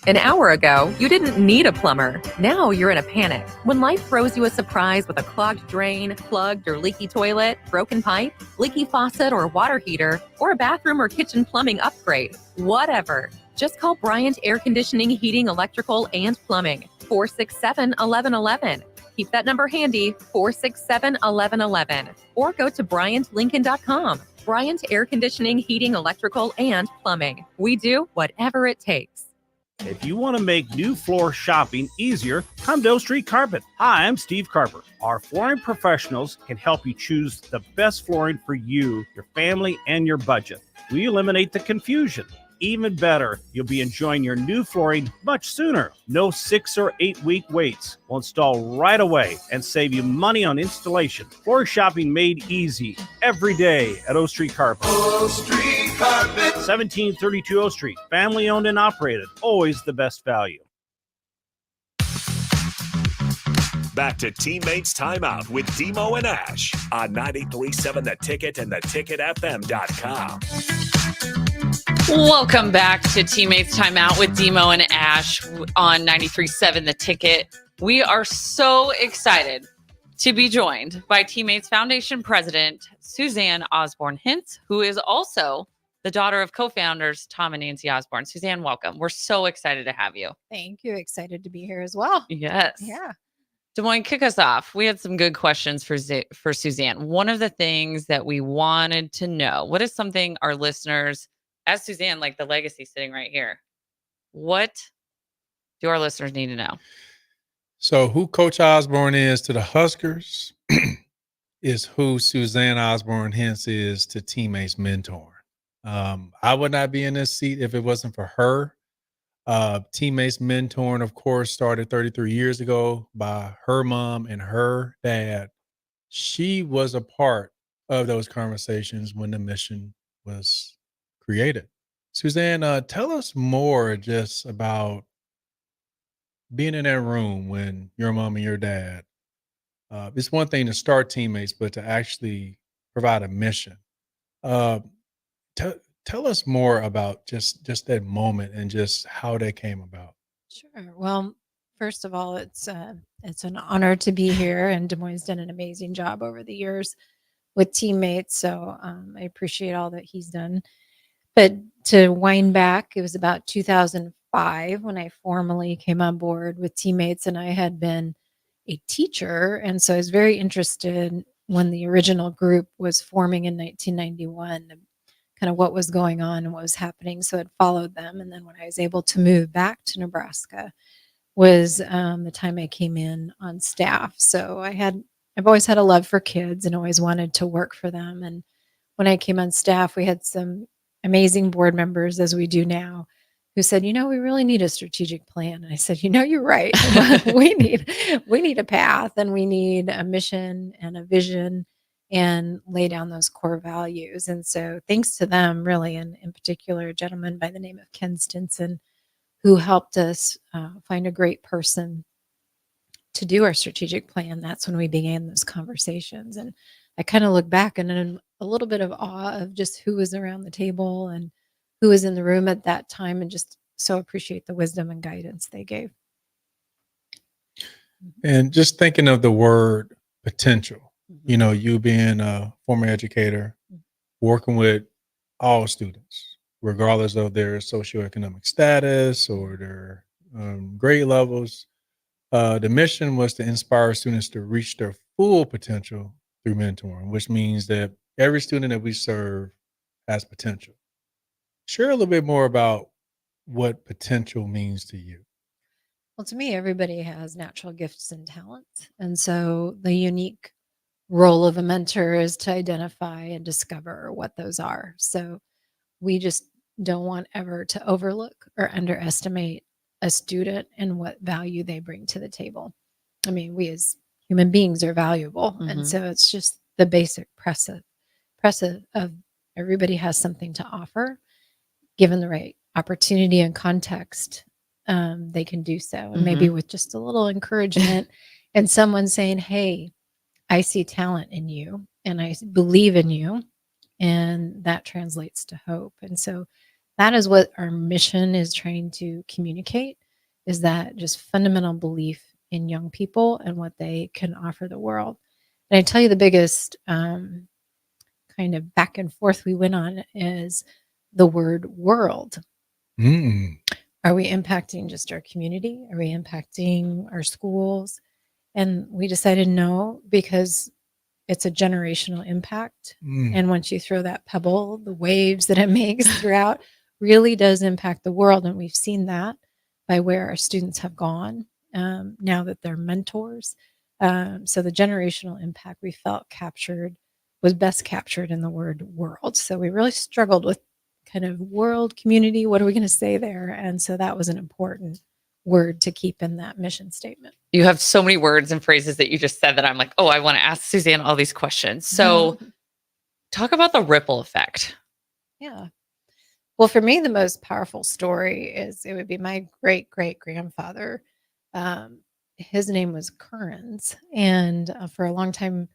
Speaker 5: An hour ago, you didn't need a plumber. Now you're in a panic. When life throws you a surprise with a clogged drain, plugged or leaky toilet, broken pipe, leaky faucet or water heater, or a bathroom or kitchen plumbing upgrade, whatever. Just call Bryant Air Conditioning, Heating, Electrical, and Plumbing. 467-1111. Keep that number handy, 467-1111. Or go to BryantLincoln.com. Bryant Air Conditioning, Heating, Electrical, and Plumbing. We do whatever it takes.
Speaker 22: If you want to make new floor shopping easier, come to O Street Carpet. Hi, I'm Steve Carper. Our flooring professionals can help you choose the best flooring for you, your family, and your budget. we eliminate the confusion. Even better, you'll be enjoying your new flooring much sooner. No 6 or 8 week waits. We'll install right away and save you money on installation. Floor shopping made easy every day at O Street Carpet.
Speaker 17: O Street Carpet.
Speaker 22: 1732 O Street. Family owned and operated. Always the best value.
Speaker 3: Back to Teammates Timeout with DeMo and Ash on 93.7 The Ticket and theticketfm.com.
Speaker 10: Welcome back to Teammates Timeout with DeMo and Ash on 93.7 The Ticket. We are so excited to be joined by Teammates Foundation President Suzanne Osborne Hintz, who is also the daughter of co-founders Tom and Nancy Osborne. Suzanne, welcome. We're so excited to have you.
Speaker 4: Thank you. Excited to be here as well.
Speaker 10: Yes.
Speaker 4: Yeah.
Speaker 10: Des Moines, kick us off. We had some good questions for Suzanne. One of the things that we wanted to know, what is something our listeners, as Suzanne, like the legacy sitting right here, what do our listeners need to know?
Speaker 9: So who Coach Osborne is to the Huskers is who Suzanne Osborne Hintz is to Teammates mentor. I would not be in this seat if it wasn't for her. Teammates mentoring, of course, started 33 years ago by her mom and her dad. She was a part of those conversations when the mission was created. Suzanne, tell us more just about being in that room when your mom and your dad, it's one thing to start Teammates, but to actually provide a mission. Tell us more about just that moment and just how that came about.
Speaker 4: Sure. Well, first of all, it's an honor to be here, and Des Moines has done an amazing job over the years with Teammates. So I appreciate all that he's done. But to wind back, it was about 2005 when I formally came on board with Teammates, and I had been a teacher. And so I was very interested when the original group was forming in 1991, kind of what was going on and what was happening. So I'd followed them. And then when I was able to move back to Nebraska was the time I came in on staff. So I've always had a love for kids and always wanted to work for them. And when I came on staff, we had some amazing board members, as we do now, who said, we really need a strategic plan. And I said, you're right. we need a path, and we need a mission and a vision, and lay down those core values. And so thanks to them, really, and in particular, a gentleman by the name of Ken Stinson, who helped us find a great person to do our strategic plan. That's when we began those conversations. And I kind of look back and in a little bit of awe of just who was around the table and who was in the room at that time, and just so appreciate the wisdom and guidance they gave.
Speaker 9: And just thinking of the word potential, you being a former educator, working with all students, regardless of their socioeconomic status or their grade levels. The mission was to inspire students to reach their full potential through mentoring, which means that every student that we serve has potential. Share a little bit more about what potential means to you.
Speaker 4: Well, to me, everybody has natural gifts and talents. And so the unique role of a mentor is to identify and discover what those are. So we just don't want ever to overlook or underestimate a student and what value they bring to the table. I mean, we as human beings are valuable. And so it's just the basic premise of everybody has something to offer. Given the right opportunity and context, they can do so. And maybe with just a little encouragement and someone saying, hey, I see talent in you and I believe in you. And that translates to hope. And so that is what our mission is trying to communicate, is that just fundamental belief in young people and what they can offer the world. And I tell you, the biggest kind of back and forth we went on is the word world. Are we impacting just our community? Are we impacting our schools? And we decided no, because it's a generational impact. And once you throw that pebble, the waves that it makes throughout really does impact the world. And we've seen that by where our students have gone now that they're mentors. So the generational impact we felt was best captured in the word world. So we really struggled with kind of world community. What are we going to say there? And so that was an important word to keep in that mission statement.
Speaker 10: You have so many words and phrases that you just said that I'm like, oh, I want to ask Suzanne all these questions. So talk about the ripple effect.
Speaker 4: Yeah. Well, for me, the most powerful story it would be my great great grandfather. His name was Currens, and for a long time,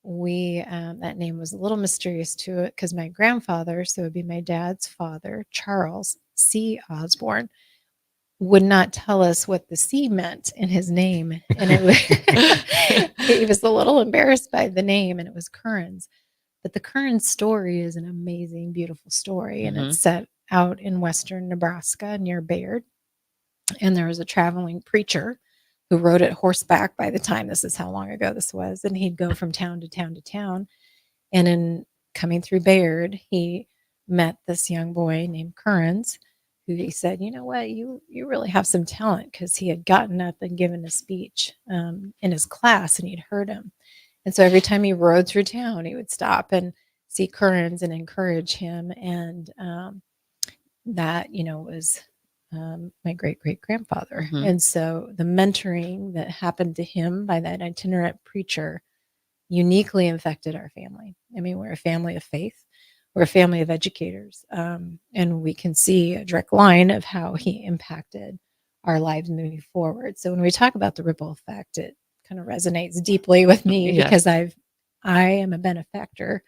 Speaker 4: that name was a little mysterious to it because my grandfather, so it would be my dad's father, Charles C. Osborne, would not tell us what the C meant in his name, and he was a little embarrassed by the name, and it was Currens. But the Currens story is an amazing, beautiful story, and it's set out in western Nebraska near Bayard. And there was a traveling preacher who rode at horseback by the time, this is how long ago this was, and he'd go from town to town to town. And in coming through Bayard, he met this young boy named Currens, who he said, you know what, you really have some talent, because he had gotten up and given a speech in his class, and he'd heard him. And so every time he rode through town, he would stop and see Currens and encourage him. And that, was my great great grandfather. And so the mentoring that happened to him by that itinerant preacher uniquely infected our family. I mean, we're a family of faith, we're a family of educators, and we can see a direct line of how he impacted our lives moving forward. So when we talk about the ripple effect, it kind of resonates deeply with me because I am a benefactor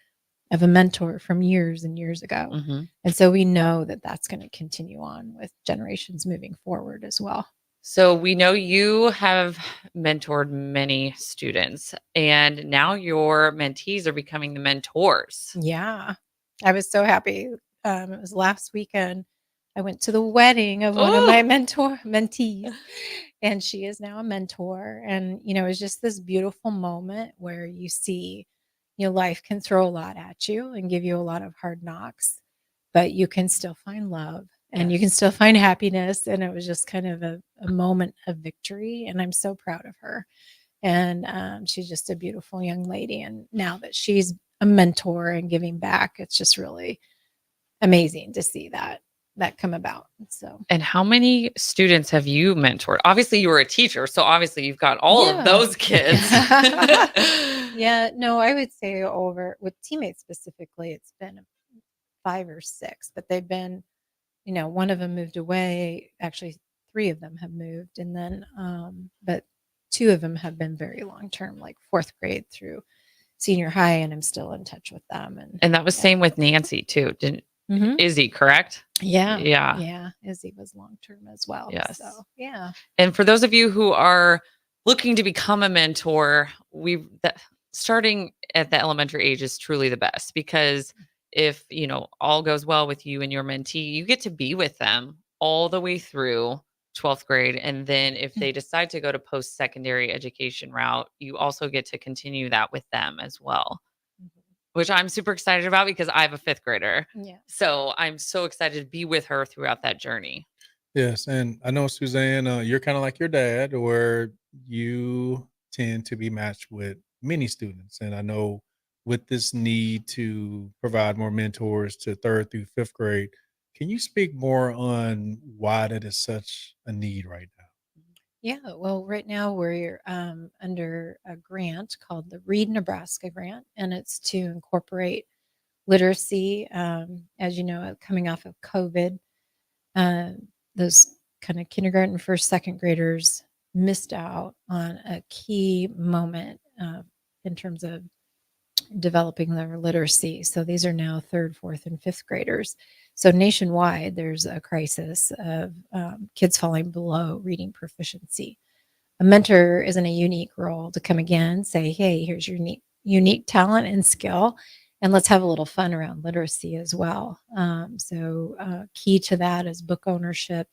Speaker 4: of a mentor from years and years ago. And so we know that that's going to continue on with generations moving forward as well.
Speaker 10: So we know you have mentored many students, and now your mentees are becoming the mentors.
Speaker 4: Yeah. I was so happy. It was last weekend. I went to the wedding of one of my mentees, and she is now a mentor. And, it was just this beautiful moment where you see, life can throw a lot at you and give you a lot of hard knocks, but you can still find love and you can still find happiness. And it was just kind of a moment of victory. And I'm so proud of her. And she's just a beautiful young lady. And now that she's a mentor and giving back, it's just really amazing to see that come about. So,
Speaker 10: and how many students have you mentored? Obviously you were a teacher, so obviously you've got all of those kids.
Speaker 4: Yeah, no, I would say with TeamMates specifically, it's been 5 or 6, but they've been, one of them moved away. Actually, 3 of them have moved, and then but 2 of them have been very long term, like 4th grade through senior high, and I'm still in touch with them.
Speaker 10: And that was same with Nancy too. Izzy, correct?
Speaker 4: Yeah. Izzy was long term as well.
Speaker 10: Yes.
Speaker 4: So, yeah.
Speaker 10: And for those of you who are looking to become a mentor, starting at the elementary age is truly the best, because if, all goes well with you and your mentee, you get to be with them all the way through 12th grade. And then if they decide to go to post-secondary education route, you also get to continue that with them as well, which I'm super excited about because I have a 5th grader.
Speaker 4: Yeah.
Speaker 10: So I'm so excited to be with her throughout that journey.
Speaker 9: Yes. And I know, Suzanne, you're kind of like your dad, where you tend to be matched with many students. And I know with this need to provide more mentors to 3rd through 5th grade, can you speak more on why that is such a need right now?
Speaker 4: Yeah, well, right now we're under a grant called the Read Nebraska Grant, and it's to incorporate literacy. As you know, coming off of COVID, those kind of kindergarten, 1st, 2nd graders missed out on a key moment in terms of developing their literacy. So these are now 3rd, 4th, and 5th graders. So nationwide, there's a crisis of kids falling below reading proficiency. A mentor is in a unique role to come again, say, hey, here's your unique talent and skill, and let's have a little fun around literacy as well. So key to that is book ownership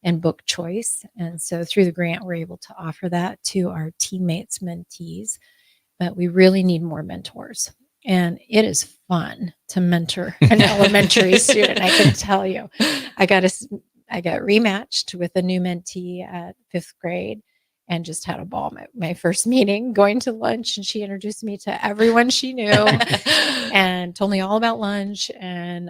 Speaker 4: and book choice. And so through the grant, we're able to offer that to our TeamMates mentees. But we really need more mentors. And it is fun to mentor an elementary student. I can tell you, I got rematched with a new mentee at 5th grade, and just had a ball. My first meeting, going to lunch, and she introduced me to everyone she knew and told me all about lunch and,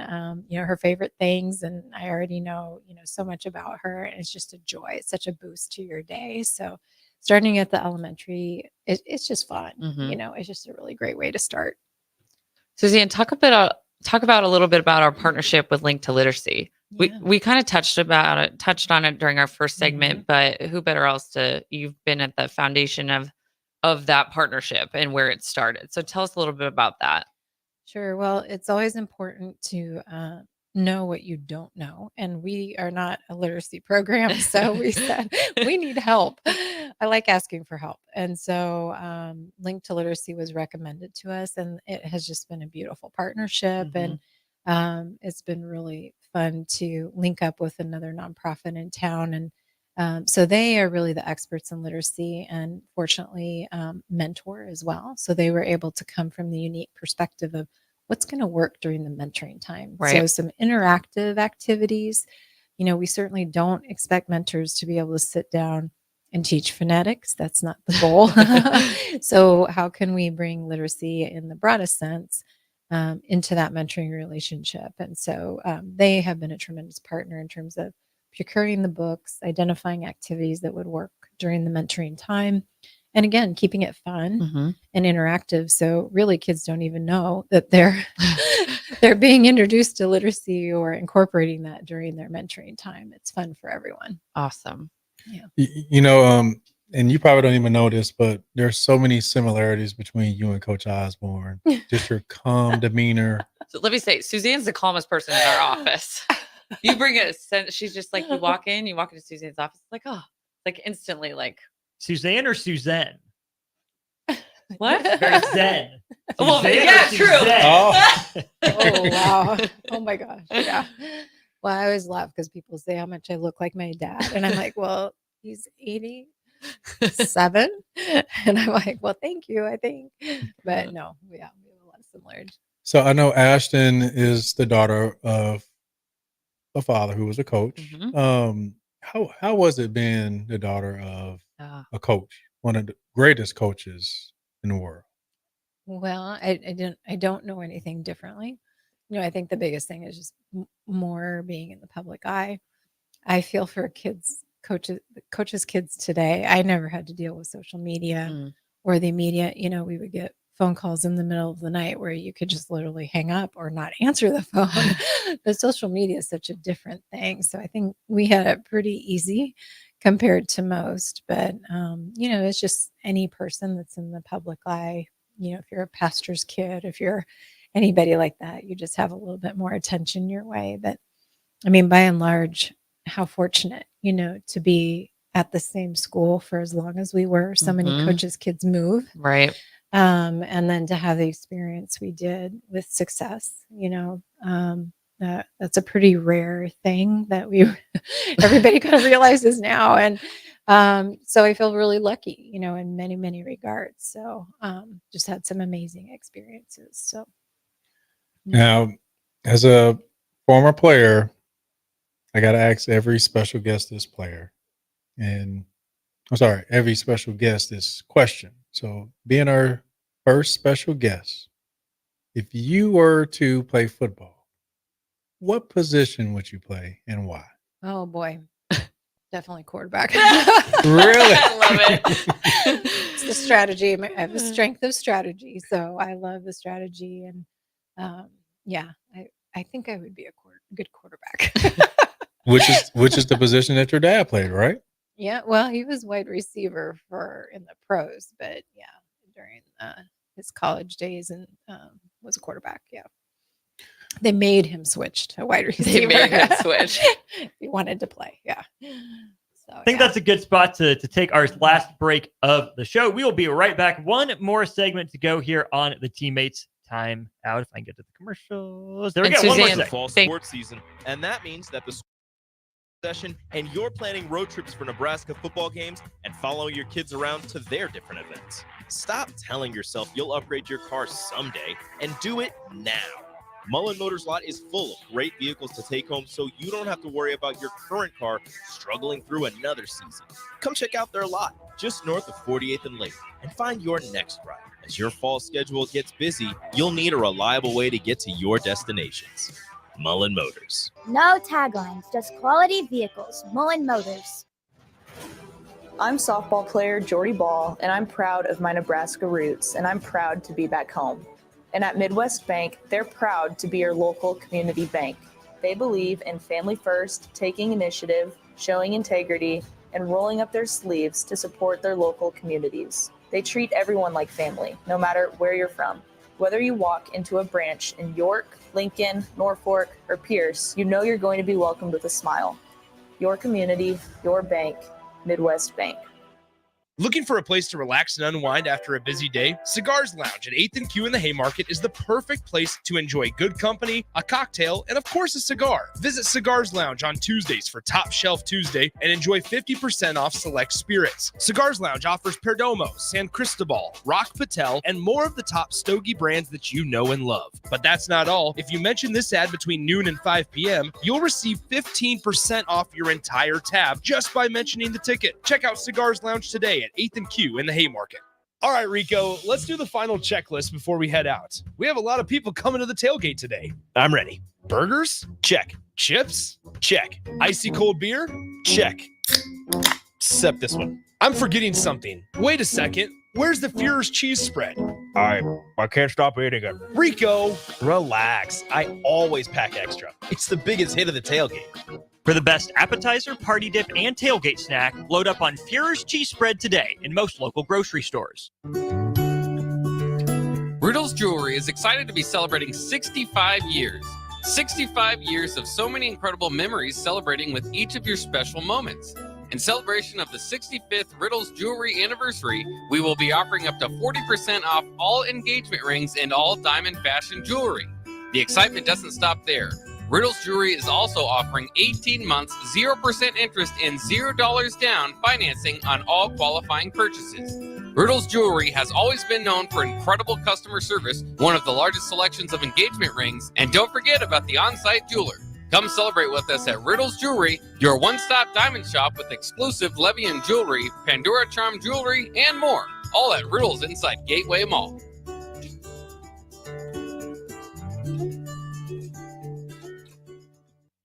Speaker 4: her favorite things. And I already know, so much about her, and it's just a joy. It's such a boost to your day. So starting at the elementary, it's just fun. It's just a really great way to start.
Speaker 10: Suzanne, talk about a little bit about our partnership with Link to Literacy. We kind of touched on it during our first segment, but who better else you've been at the foundation of that partnership and where it started. So tell us a little bit about that.
Speaker 4: Sure. Well, it's always important to know what you don't know. And we are not a literacy program. So we said, we need help. I like asking for help. And so Link to Literacy was recommended to us, and it has just been a beautiful partnership. And it's been really fun to link up with another nonprofit in town. And so they are really the experts in literacy, and fortunately mentor as well. So they were able to come from the unique perspective of what's going to work during the mentoring time.
Speaker 10: Right.
Speaker 4: So some interactive activities. We certainly don't expect mentors to be able to sit down and teach phonetics. That's not the goal. So how can we bring literacy in the broadest sense into that mentoring relationship? And so they have been a tremendous partner in terms of procuring the books, identifying activities that would work during the mentoring time, and again, keeping it fun and interactive. So really kids don't even know that they're being introduced to literacy or incorporating that during their mentoring time. It's fun for everyone.
Speaker 10: Awesome.
Speaker 4: Yeah.
Speaker 9: And you probably don't even know this, but there's so many similarities between you and Coach Osborne. Just your calm demeanor.
Speaker 10: So let me say, Suzanne's the calmest person in our office. You bring a sense, she's just like, you walk into Suzanne's office, like, oh, like instantly, like
Speaker 2: Suzanne or Suzanne?
Speaker 10: What?
Speaker 2: Very zen.
Speaker 10: Well,
Speaker 2: Suzanne
Speaker 10: yeah,
Speaker 2: or
Speaker 10: true.
Speaker 2: Suzanne?
Speaker 4: Oh, wow. Oh my gosh. Yeah. Well, I always laugh because people say how much I look like my dad. And I'm like, well, he's 87. And I'm like, well, thank you, I think. But no, we have a lot of similarities.
Speaker 9: So I know Ashton is the daughter of a father who was a coach. How was it being the daughter of a coach, one of the greatest coaches in the world?
Speaker 4: Well, I don't know anything differently. I think the biggest thing is just more being in the public eye. I feel for coaches kids today. I never had to deal with social media or the media. We would get phone calls in the middle of the night where you could just literally hang up or not answer the phone. But social media is such a different thing. So I think we had it pretty easy compared to most. But, it's just any person that's in the public eye. If you're a pastor's kid, if you're anybody like that, you just have a little bit more attention your way. But I mean, by and large, how fortunate, to be at the same school for as long as we were. So many coaches' kids move.
Speaker 10: Right.
Speaker 4: And then to have the experience we did with success, that's a pretty rare thing that everybody kind of realizes now. And so I feel really lucky, in many, many regards. So just had some amazing experiences. So
Speaker 9: now, as a former player, I got to ask every special guest this every special guest this question. So being our first special guest, if you were to play football, what position would you play and why?
Speaker 4: Oh boy. Definitely quarterback.
Speaker 9: Really?
Speaker 10: I love it.
Speaker 4: It's the strategy. I have a strength of strategy. So I love the strategy. And I think I would be a good quarterback.
Speaker 9: Which is the position that your dad played, right?
Speaker 4: Yeah. Well, he was wide receiver in the pros, but during his college days and was a quarterback. Yeah. They made him switch to wide receiver.
Speaker 10: They made him switch.
Speaker 4: He wanted to play. Yeah. So
Speaker 2: I think that's a good spot to take our last break of the show. We will be right back. One more segment to go here on the Teammates Timeout. If I can get to the commercials. There we go. One more segment.
Speaker 18: Fall sports season. And that means that the session and you're planning road trips for Nebraska football games and following your kids around to their different events. Stop telling yourself you'll upgrade your car someday and do it now. Mullen Motors lot is full of great vehicles to take home so you don't have to worry about your current car struggling through another season. Come check out their lot just north of 48th and Lake and find your next ride. As your fall schedule gets busy, you'll need a reliable way to get to your destinations. Mullen Motors.
Speaker 6: No taglines, just quality vehicles. Mullen Motors.
Speaker 8: I'm softball player Jordy Ball, and I'm proud of my Nebraska roots, and I'm proud to be back home. And at Midwest Bank, they're proud to be your local community bank. They believe in family first, taking initiative, showing integrity, and rolling up their sleeves to support their local communities. They treat everyone like family, no matter where you're from. Whether you walk into a branch in York, Lincoln, Norfolk, or Pierce, you know you're going to be welcomed with a smile. Your community, your bank, Midwest Bank.
Speaker 1: Looking for a place to relax and unwind after a busy day? Cigars Lounge at 8th and Q in the Haymarket is the perfect place to enjoy good company, a cocktail, and of course a cigar. Visit Cigars Lounge on Tuesdays for Top Shelf Tuesday and enjoy 50% off select spirits. Cigars Lounge offers Perdomo, San Cristobal, Rock Patel, and more of the top stogie brands that you know and love. But that's not all. If you mention this ad between noon and 5 p.m., you'll receive 15% off your entire tab just by mentioning the ticket. Check out Cigars Lounge today at 8th and Q in the Haymarket. All right, Rico, let's do the final checklist before we head out. We have a lot of people coming to the tailgate today. I'm ready. Burgers? Check. Chips? Check. Icy cold beer? Check. Except this one. I'm forgetting something. Wait a second. Where's the Führer's cheese spread? I can't stop eating it. Rico, relax. I always pack extra. It's the biggest hit of the tailgate.
Speaker 2: For the best appetizer, party dip, and tailgate snack, load up on Führer's cheese spread today in most local grocery stores.
Speaker 23: Riddle's Jewelry is excited to be celebrating 65 years. 65 years of so many incredible memories celebrating with each of your special moments. In celebration of the 65th Riddle's Jewelry anniversary, we will be offering up to 40% off all engagement rings and all diamond fashion jewelry. The excitement doesn't stop there. Riddle's Jewelry is also offering 18 months, 0% interest and $0 down financing on all qualifying purchases. Riddle's Jewelry has always been known for incredible customer service, one of the largest selections of engagement rings, and don't forget about the on-site jeweler. Come celebrate with us at Riddle's Jewelry, your one-stop diamond shop with exclusive Levian jewelry, Pandora Charm jewelry, and more. All at Riddle's inside Gateway Mall.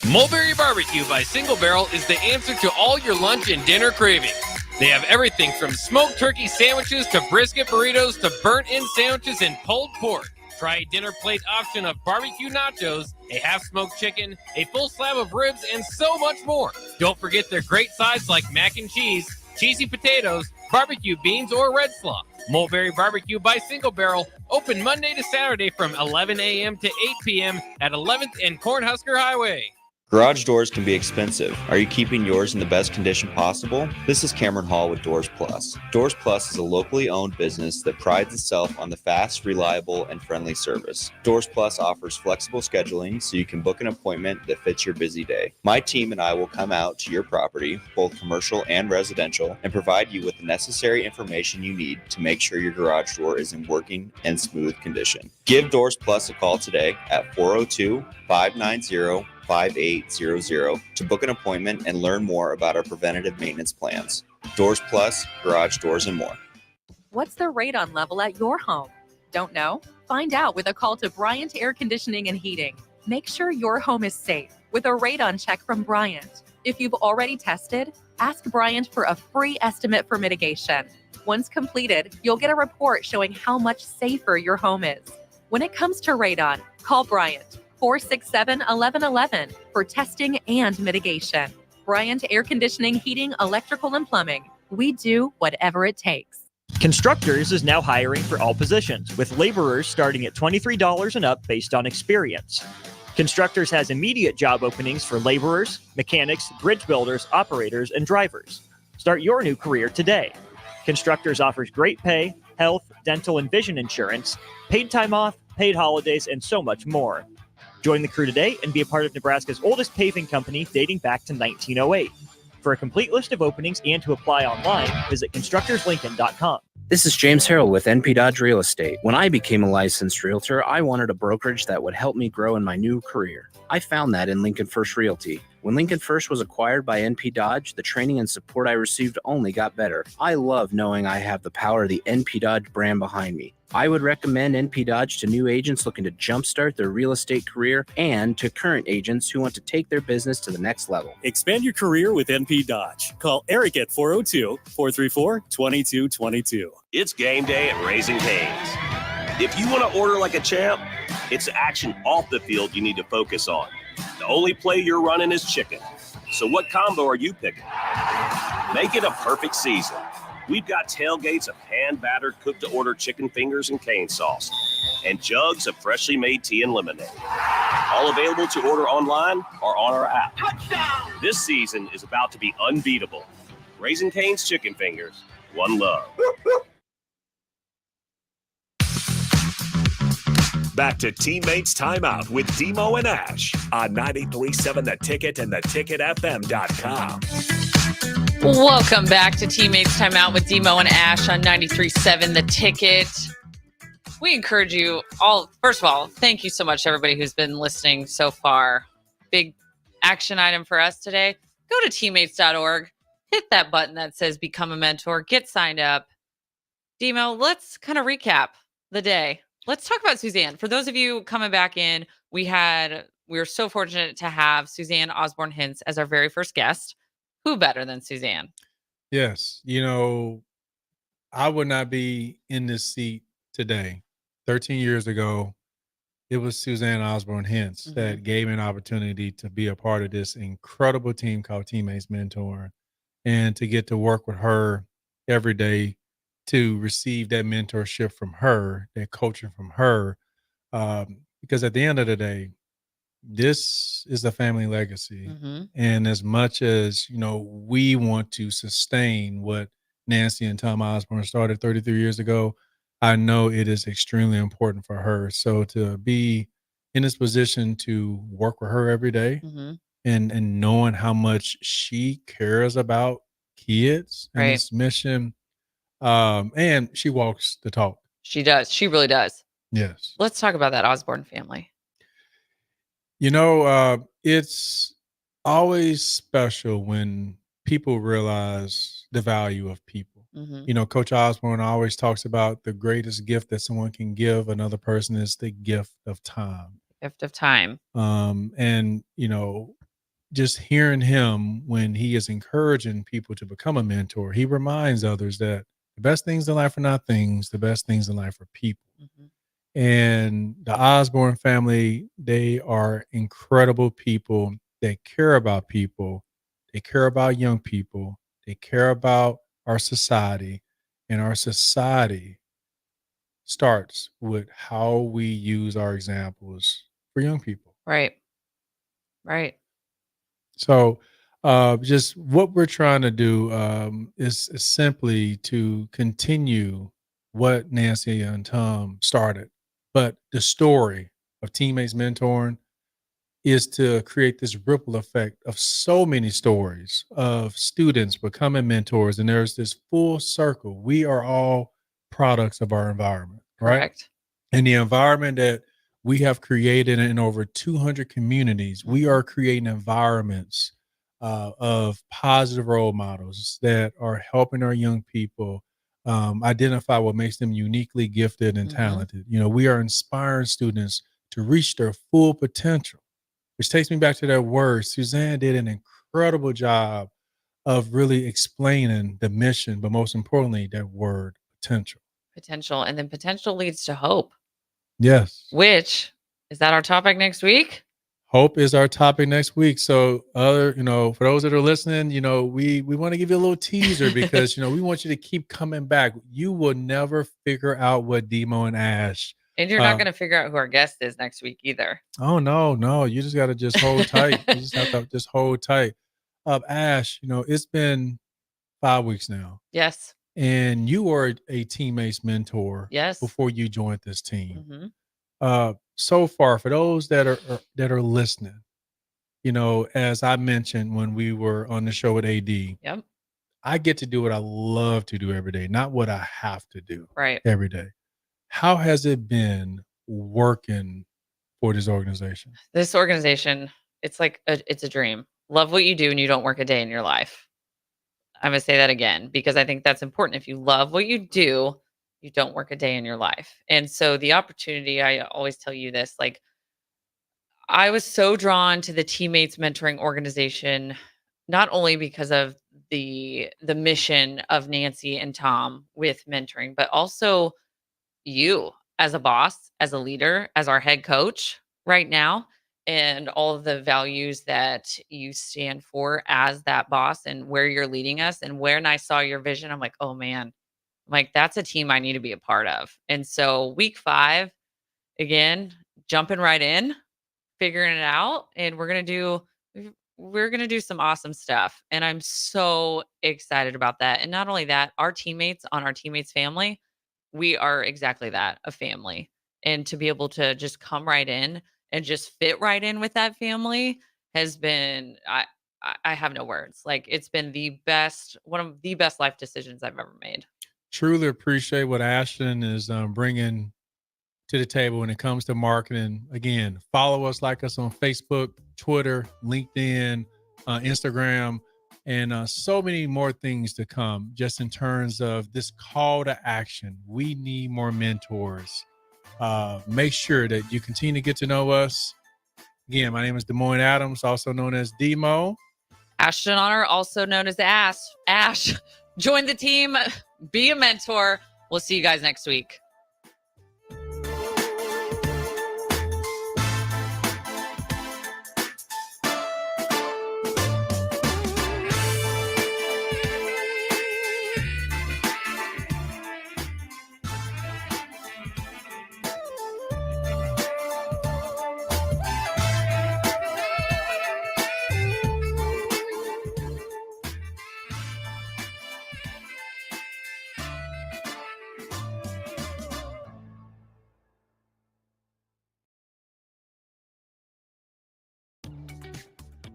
Speaker 23: Mulberry Barbecue by Single Barrel is the answer to all your lunch and dinner cravings. They have everything from smoked turkey sandwiches to brisket burritos to burnt-in sandwiches and pulled pork. Try a dinner plate option of barbecue nachos, a half-smoked chicken, a full slab of ribs, and so much more. Don't forget their great sides like mac and cheese, cheesy potatoes, barbecue beans, or red slaw. Mulberry Barbecue by Single Barrel, open Monday to Saturday from 11 a.m. to 8 p.m. at 11th and Cornhusker Highway.
Speaker 24: Garage doors can be expensive. Are you keeping yours in the best condition possible? This is Cameron Hall with Doors Plus. Doors Plus is a locally owned business that prides itself on the fast, reliable, and friendly service. Doors Plus offers flexible scheduling so you can book an appointment that fits your busy day. My team and I will come out to your property, both commercial and residential, and provide you with the necessary information you need to make sure your garage door is in working and smooth condition. Give Doors Plus a call today at 402-590-5800 to book an appointment and learn more about our preventative maintenance plans. Doors Plus, garage doors, and more.
Speaker 5: What's the radon level at your home? Don't know? Find out with a call to Bryant Air Conditioning and Heating. Make sure your home is safe with a radon check from Bryant. If you've already tested, ask Bryant for a free estimate for mitigation. Once completed, you'll get a report showing how much safer your home is. When it comes to radon, call Bryant. 467-1111 for testing and mitigation. Bryant Air Conditioning, Heating, Electrical, and Plumbing. We do whatever it takes.
Speaker 2: Constructors is now hiring for all positions, with laborers starting at $23 and up based on experience. Constructors has immediate job openings for laborers, mechanics, bridge builders, operators, and drivers. Start your new career today. Constructors offers great pay, health, dental, and vision insurance, paid time off, paid holidays, and so much more. Join the crew today and be a part of Nebraska's oldest paving company dating back to 1908. For a complete list of openings and to apply online, visit constructorslincoln.com.
Speaker 11: This is James Harrell with NP Dodge Real Estate. When I became a licensed realtor, I wanted a brokerage that would help me grow in my new career. I found that in Lincoln First Realty. When Lincoln First was acquired by NP Dodge, the training and support I received only got better. I love knowing I have the power of the NP Dodge brand behind me. I would recommend NP Dodge to new agents looking to jumpstart their real estate career and to current agents who want to take their business to the next level.
Speaker 12: Expand your career with NP Dodge. Call Eric at 402-434-2222.
Speaker 13: It's game day at Raising Cane's. If you want to order like a champ, it's the action off the field you need to focus on. The only play you're running is chicken. So what combo are you picking? Make it a perfect season. We've got tailgates of hand-battered, cooked-to-order chicken fingers and cane sauce, and jugs of freshly made tea and lemonade. All available to order online or on our app. Touchdown! This season is about to be unbeatable. Raising Cane's Chicken Fingers, one love.
Speaker 3: Back to Teammates Timeout with DeMo and Ash on 93.7 The Ticket and theticketfm.com.
Speaker 10: Welcome back to Teammates Timeout with DeMo and Ash on 93.7 The Ticket. We encourage you all, first of all, thank you so much to everybody who's been listening so far. Big action item for us today. Go to teammates.org, hit that button that says Become a Mentor, get signed up. DeMo, let's kind of recap the day. Let's talk about Suzanne. For those of you coming back in, we were so fortunate to have Suzanne Osborne Hintz as our very first guest. Who better than Suzanne?
Speaker 9: Yes. I would not be in this seat today. 13 years ago, it was Suzanne Osborne Hintz that gave me an opportunity to be a part of this incredible team called Teammates Mentor, and to get to work with her every day, to receive that mentorship from her, that coaching from her. Because at the end of the day, this is a family legacy. And as much as, we want to sustain what Nancy and Tom Osborne started 33 years ago, I know it is extremely important for her. So to be in this position to work with her every day, and knowing how much she cares about kids and this mission, and she walks the talk.
Speaker 10: She does. She really does.
Speaker 9: Yes.
Speaker 10: Let's talk about that Osborne family.
Speaker 9: It's always special when people realize the value of people. Coach Osborne always talks about the greatest gift that someone can give another person is the gift of time.
Speaker 10: Gift of time.
Speaker 9: Just hearing him when he is encouraging people to become a mentor, he reminds others that the best things in life are not things, the best things in life are people. And the Osborne family, they are incredible people. They care about people. They care about young people. They care about our society. And our society starts with how we use our examples for young people.
Speaker 10: Right.
Speaker 9: So just what we're trying to do is simply to continue what Nancy and Tom started. But the story of Teammates Mentoring is to create this ripple effect of so many stories of students becoming mentors. And there's this full circle. We are all products of our environment, right?
Speaker 10: Correct.
Speaker 9: And the environment that we have created in over 200 communities, we are creating environments of positive role models that are helping our young people identify what makes them uniquely gifted and talented. We are inspiring students to reach their full potential, which takes me back to that word. Suzanne did an incredible job of really explaining the mission, but most importantly, that word, potential.
Speaker 10: Potential. And then potential leads to hope.
Speaker 9: Yes.
Speaker 10: Which, is that our topic next week?
Speaker 9: Hope is our topic next week. So for those that are listening, we want to give you a little teaser because, we want you to keep coming back. You will never figure out what DeMo and Ash.
Speaker 10: And you're not going to figure out who our guest is next week either.
Speaker 9: Oh, no. You just got to just hold tight. You just have to just hold tight. Ash, it's been 5 weeks now.
Speaker 10: Yes.
Speaker 9: And you were a Teammates mentor.
Speaker 10: Yes.
Speaker 9: Before you joined this team. So far, for those that are listening, as I mentioned when we were on the show with AD,
Speaker 10: yep,
Speaker 9: I get to do what I love to do every day, not what I have to do
Speaker 10: Right.
Speaker 9: every day. How has it been working for this organization?
Speaker 10: This organization, it's like it's a dream. Love what you do and you don't work a day in your life. I'm going to say that again because I think that's important. If you love what you do, you don't work a day in your life. And so the opportunity, I always tell you this, like I was so drawn to the Teammates mentoring organization, not only because of the mission of Nancy and Tom with mentoring, but also you as a boss, as a leader, as our head coach right now, and all of the values that you stand for as that boss and where you're leading us. And when I saw your vision, I'm like, oh man, like that's a team I need to be a part of. And so week 5, again, jumping right in, figuring it out, and we're going to do some awesome stuff. And I'm so excited about that. And not only that, our teammates on our teammates family, we are exactly that, a family. And to be able to just come right in and just fit right in with that family has been I have no words. Like it's been one of the best life decisions I've ever made.
Speaker 9: Truly appreciate what Ashton is bringing to the table when it comes to marketing. Again, follow us, like us on Facebook, Twitter, LinkedIn, Instagram, and so many more things to come just in terms of this call to action. We need more mentors. Make sure that you continue to get to know us. Again, my name is Des Moines Adams, also known as DeMo.
Speaker 10: Ashton Honor, also known as Ash. Join the team, be a mentor. We'll see you guys next week.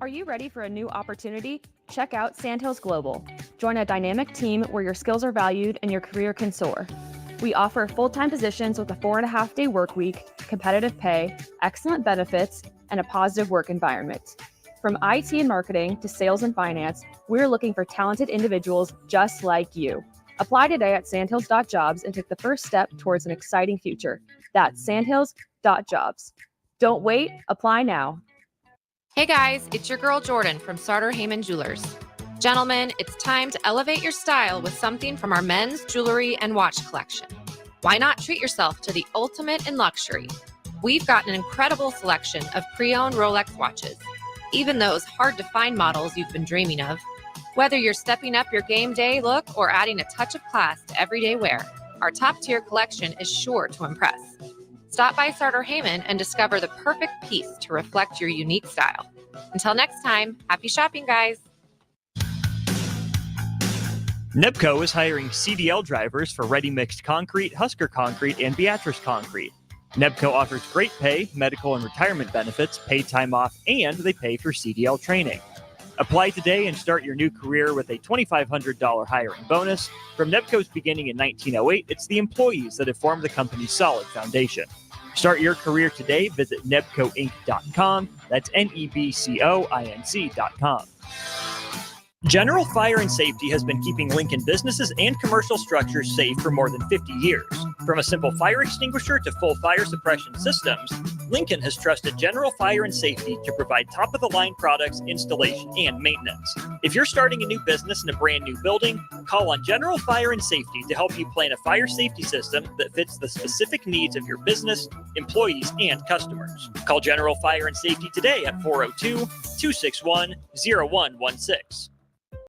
Speaker 7: Are you ready for a new opportunity? Check out Sandhills Global. Join a dynamic team where your skills are valued and your career can soar. We offer full-time positions with a 4.5-day work week, competitive pay, excellent benefits, and a positive work environment. From IT and marketing to sales and finance, we're looking for talented individuals just like you. Apply today at sandhills.jobs and take the first step towards an exciting future. That's sandhills.jobs. Don't wait, apply now.
Speaker 14: Hey guys, it's your girl Jordan from Sartor Heyman Jewelers. Gentlemen, it's time to elevate your style with something from our men's jewelry and watch collection. Why not treat yourself to the ultimate in luxury? We've got an incredible selection of pre-owned Rolex watches, even those hard-to-find models you've been dreaming of. Whether you're stepping up your game day look or adding a touch of class to everyday wear, our top-tier collection is sure to impress. Stop by Sartor Heyman and discover the perfect piece to reflect your unique style. Until next time, happy shopping, guys.
Speaker 2: NEPCO is hiring CDL drivers for ready mixed concrete, Husker Concrete, and Beatrice Concrete. NEPCO offers great pay, medical and retirement benefits, paid time off, and they pay for CDL training. Apply today and start your new career with a $2,500 hiring bonus. From NEPCO's beginning in 1908, it's the employees that have formed the company's solid foundation. Start your career today. Visit nebcoinc.com. That's NEBCOINC.com. General Fire and Safety has been keeping Lincoln businesses and commercial structures safe for more than 50 years. From a simple fire extinguisher to full fire suppression systems, Lincoln has trusted General Fire and Safety to provide top-of-the-line products, installation, and maintenance. If you're starting a new business in a brand new building, call on General Fire and Safety to help you plan a fire safety system that fits the specific needs of your business, employees, and customers. Call General Fire and Safety today at 402-261-0116.